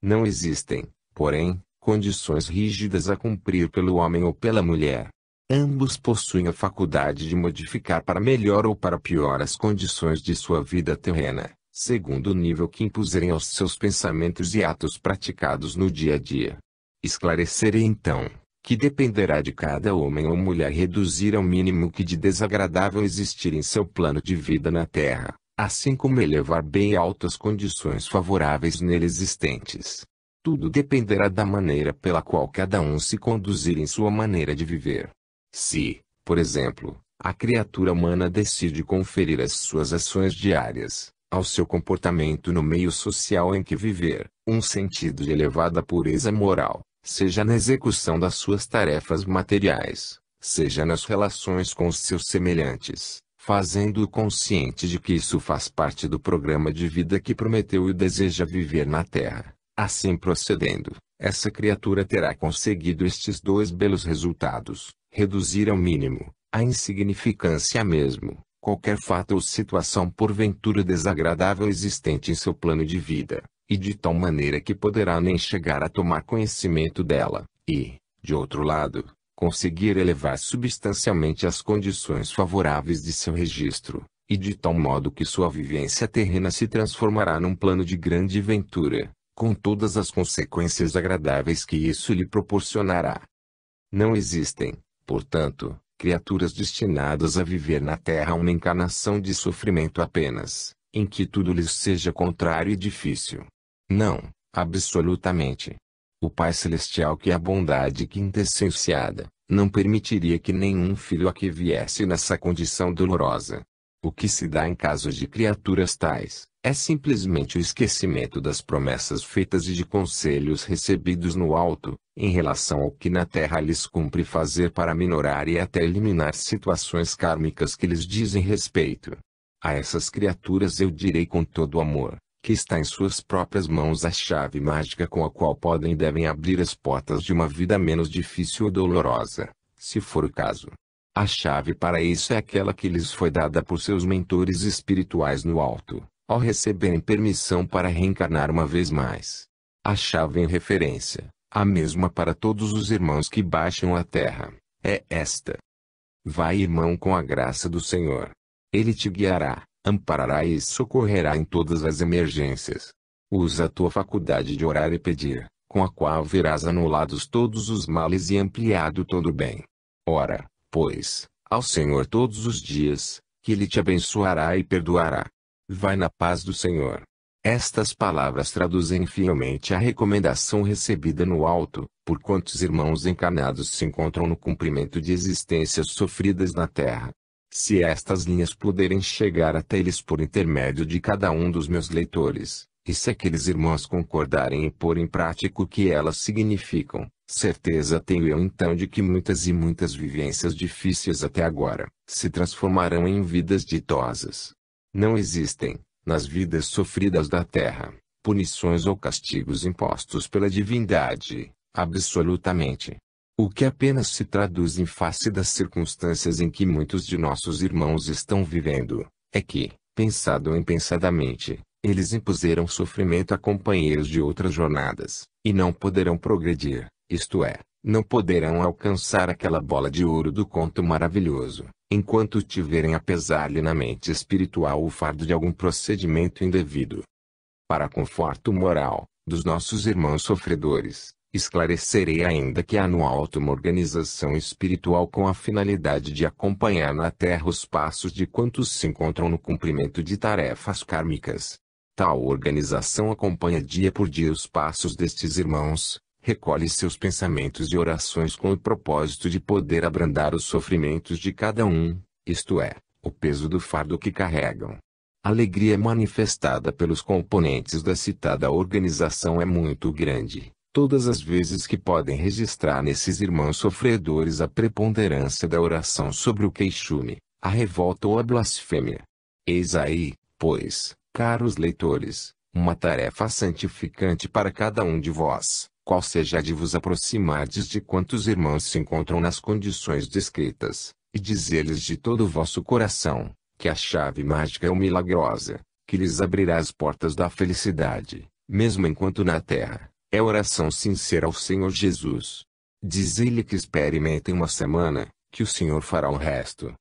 Não existem, porém, condições rígidas a cumprir pelo homem ou pela mulher. Ambos possuem a faculdade de modificar para melhor ou para pior as condições de sua vida terrena, segundo o nível que impuserem aos seus pensamentos e atos praticados no dia a dia. Esclarecerei então, que dependerá de cada homem ou mulher reduzir ao mínimo que de desagradável existir em seu plano de vida na Terra, assim como elevar bem alto as condições favoráveis nele existentes. Tudo dependerá da maneira pela qual cada um se conduzir em sua maneira de viver. Se, por exemplo, a criatura humana decide conferir às suas ações diárias, ao seu comportamento no meio social em que viver, um sentido de elevada pureza moral, seja na execução das suas tarefas materiais, seja nas relações com os seus semelhantes, fazendo-o consciente de que isso faz parte do programa de vida que prometeu e deseja viver na Terra. Assim procedendo, essa criatura terá conseguido estes dois belos resultados: reduzir ao mínimo, a insignificância mesmo, qualquer fato ou situação porventura desagradável existente em seu plano de vida, e de tal maneira que poderá nem chegar a tomar conhecimento dela, e, de outro lado, conseguir elevar substancialmente as condições favoráveis de seu registro, e de tal modo que sua vivência terrena se transformará num plano de grande ventura, com todas as consequências agradáveis que isso lhe proporcionará. Não existem, portanto, criaturas destinadas a viver na Terra uma encarnação de sofrimento apenas, em que tudo lhes seja contrário e difícil. Não, absolutamente. O Pai Celestial, que é a bondade quintessenciada, não permitiria que nenhum filho aqui viesse nessa condição dolorosa. O que se dá em caso de criaturas tais, é simplesmente o esquecimento das promessas feitas e de conselhos recebidos no alto, em relação ao que na Terra lhes cumpre fazer para minorar e até eliminar situações kármicas que lhes dizem respeito. A essas criaturas eu direi com todo amor, que está em suas próprias mãos a chave mágica com a qual podem e devem abrir as portas de uma vida menos difícil ou dolorosa, se for o caso. A chave para isso é aquela que lhes foi dada por seus mentores espirituais no alto, ao receberem permissão para reencarnar uma vez mais. A chave em referência, a mesma para todos os irmãos que baixam a terra, é esta. Vai, irmão, com a graça do Senhor. Ele te guiará, amparará e socorrerá em todas as emergências. Usa a tua faculdade de orar e pedir, com a qual verás anulados todos os males e ampliado todo o bem. Ora, pois, ao Senhor todos os dias, que Ele te abençoará e perdoará. Vai na paz do Senhor. Estas palavras traduzem fielmente a recomendação recebida no alto, por quantos irmãos encarnados se encontram no cumprimento de existências sofridas na Terra. Se estas linhas puderem chegar até eles por intermédio de cada um dos meus leitores, e se aqueles irmãos concordarem em pôr em prática o que elas significam, certeza tenho eu então de que muitas e muitas vivências difíceis até agora, se transformarão em vidas ditosas. Não existem, nas vidas sofridas da Terra, punições ou castigos impostos pela divindade, absolutamente. O que apenas se traduz em face das circunstâncias em que muitos de nossos irmãos estão vivendo, é que, pensado ou impensadamente, eles impuseram sofrimento a companheiros de outras jornadas, e não poderão progredir, isto é, não poderão alcançar aquela bola de ouro do conto maravilhoso, enquanto tiverem a pesar-lhe na mente espiritual o fardo de algum procedimento indevido. Para conforto moral dos nossos irmãos sofredores, esclarecerei ainda que há no alto uma organização espiritual com a finalidade de acompanhar na Terra os passos de quantos se encontram no cumprimento de tarefas kármicas. Tal organização acompanha dia por dia os passos destes irmãos, recolhe seus pensamentos e orações com o propósito de poder abrandar os sofrimentos de cada um, isto é, o peso do fardo que carregam. A alegria manifestada pelos componentes da citada organização é muito grande, todas as vezes que podem registrar nesses irmãos sofredores a preponderância da oração sobre o queixume, a revolta ou a blasfêmia. Eis aí, pois, caros leitores, uma tarefa santificante para cada um de vós, qual seja a de vos aproximardes de quantos irmãos se encontram nas condições descritas, e dizer-lhes de todo o vosso coração, que a chave mágica ou milagrosa, que lhes abrirá as portas da felicidade, mesmo enquanto na terra, é oração sincera ao Senhor Jesus. Dizei-lhe que experimentem uma semana, que o Senhor fará o resto.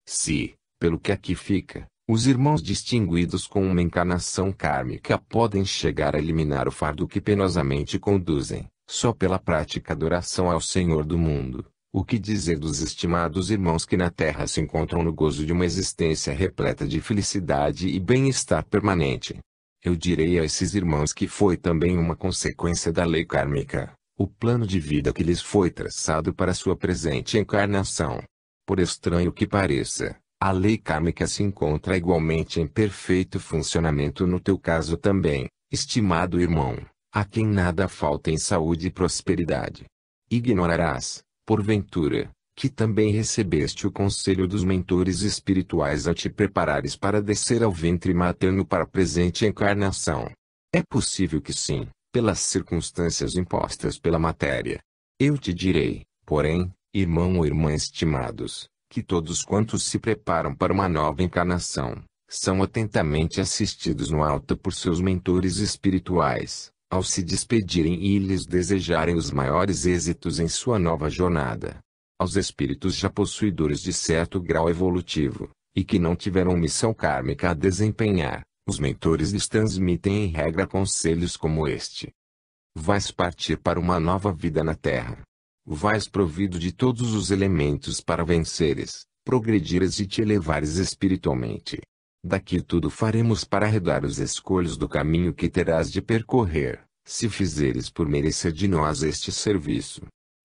Se, pelo que aqui fica, os irmãos distinguidos com uma encarnação kármica podem chegar a eliminar o fardo que penosamente conduzem, só pela prática da oração ao Senhor do mundo, o que dizer dos estimados irmãos que na terra se encontram no gozo de uma existência repleta de felicidade e bem-estar permanente? Eu direi a esses irmãos que foi também uma consequência da lei kármica, o plano de vida que lhes foi traçado para sua presente encarnação. Por estranho que pareça, a lei kármica se encontra igualmente em perfeito funcionamento no teu caso também, estimado irmão, a quem nada falta em saúde e prosperidade. Ignorarás, porventura, que também recebeste o conselho dos mentores espirituais ao te preparares para descer ao ventre materno para a presente encarnação. É possível que sim, pelas circunstâncias impostas pela matéria. Eu te direi, porém, irmão ou irmã estimados, que todos quantos se preparam para uma nova encarnação, são atentamente assistidos no alto por seus mentores espirituais, ao se despedirem e lhes desejarem os maiores êxitos em sua nova jornada. Aos espíritos já possuidores de certo grau evolutivo, e que não tiveram missão kármica a desempenhar, os mentores lhes transmitem em regra conselhos como este: vais partir para uma nova vida na Terra. Vais provido de todos os elementos para venceres, progredires e te elevares espiritualmente. Daqui tudo faremos para arredar os escolhos do caminho que terás de percorrer, se fizeres por merecer de nós este serviço.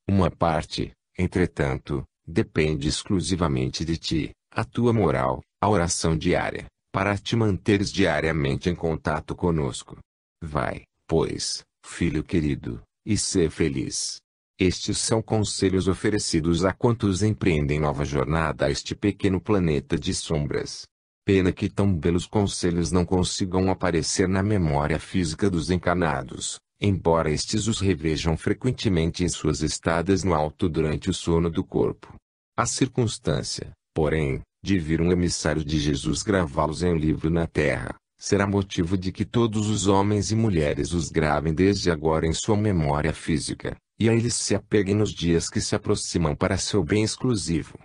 Uma parte, entretanto, depende exclusivamente de ti, a tua moral, a oração diária, para te manteres diariamente em contato conosco. Vai, pois, filho querido, e ser feliz. Estes são conselhos oferecidos a quantos empreendem nova jornada a este pequeno planeta de sombras. Pena que tão belos conselhos não consigam aparecer na memória física dos encarnados, embora estes os revejam frequentemente em suas estadas no alto durante o sono do corpo. A circunstância, porém, de vir um emissário de Jesus gravá-los em um livro na terra, será motivo de que todos os homens e mulheres os gravem desde agora em sua memória física, e a eles se apeguem nos dias que se aproximam para seu bem exclusivo.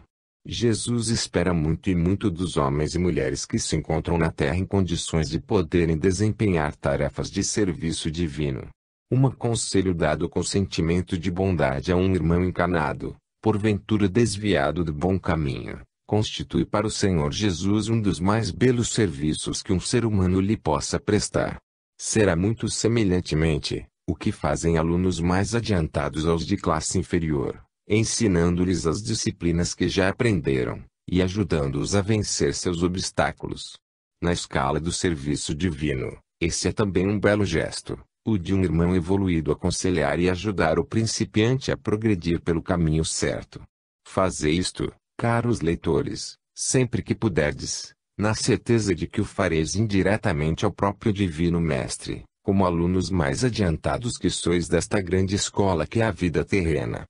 Jesus espera muito e muito dos homens e mulheres que se encontram na terra em condições de poderem desempenhar tarefas de serviço divino. Um conselho dado com sentimento de bondade a um irmão encarnado, porventura desviado do bom caminho, constitui para o Senhor Jesus um dos mais belos serviços que um ser humano lhe possa prestar. Será muito semelhantemente o que fazem alunos mais adiantados aos de classe inferior, ensinando-lhes as disciplinas que já aprenderam, e ajudando-os a vencer seus obstáculos. Na escala do serviço divino, esse é também um belo gesto, o de um irmão evoluído aconselhar e ajudar o principiante a progredir pelo caminho certo. Fazei isto, caros leitores, sempre que puderdes, na certeza de que o fareis indiretamente ao próprio Divino Mestre, como alunos mais adiantados que sois desta grande escola que é a vida terrena.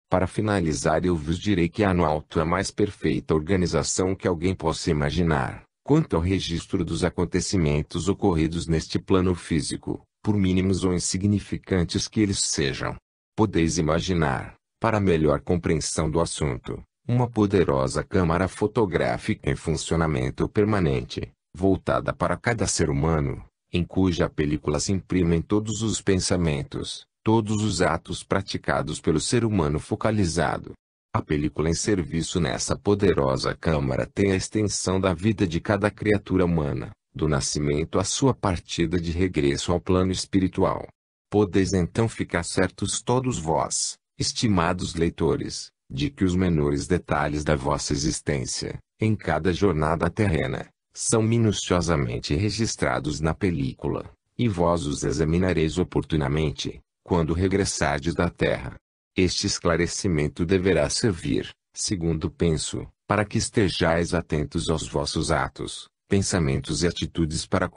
Para finalizar, eu vos direi que há no alto a mais perfeita organização que alguém possa imaginar, quanto ao registro dos acontecimentos ocorridos neste plano físico, por mínimos ou insignificantes que eles sejam. Podeis imaginar, para melhor compreensão do assunto, uma poderosa câmara fotográfica em funcionamento permanente, voltada para cada ser humano, em cuja película se imprimem todos os pensamentos, todos os atos praticados pelo ser humano focalizado. A película em serviço nessa poderosa câmara tem a extensão da vida de cada criatura humana, do nascimento à sua partida de regresso ao plano espiritual. Podeis então ficar certos todos vós, estimados leitores, de que os menores detalhes da vossa existência, em cada jornada terrena, são minuciosamente registrados na película, e vós os examinareis oportunamente, quando regressardes da terra. Este esclarecimento deverá servir, segundo penso, para que estejais atentos aos vossos atos, pensamentos e atitudes para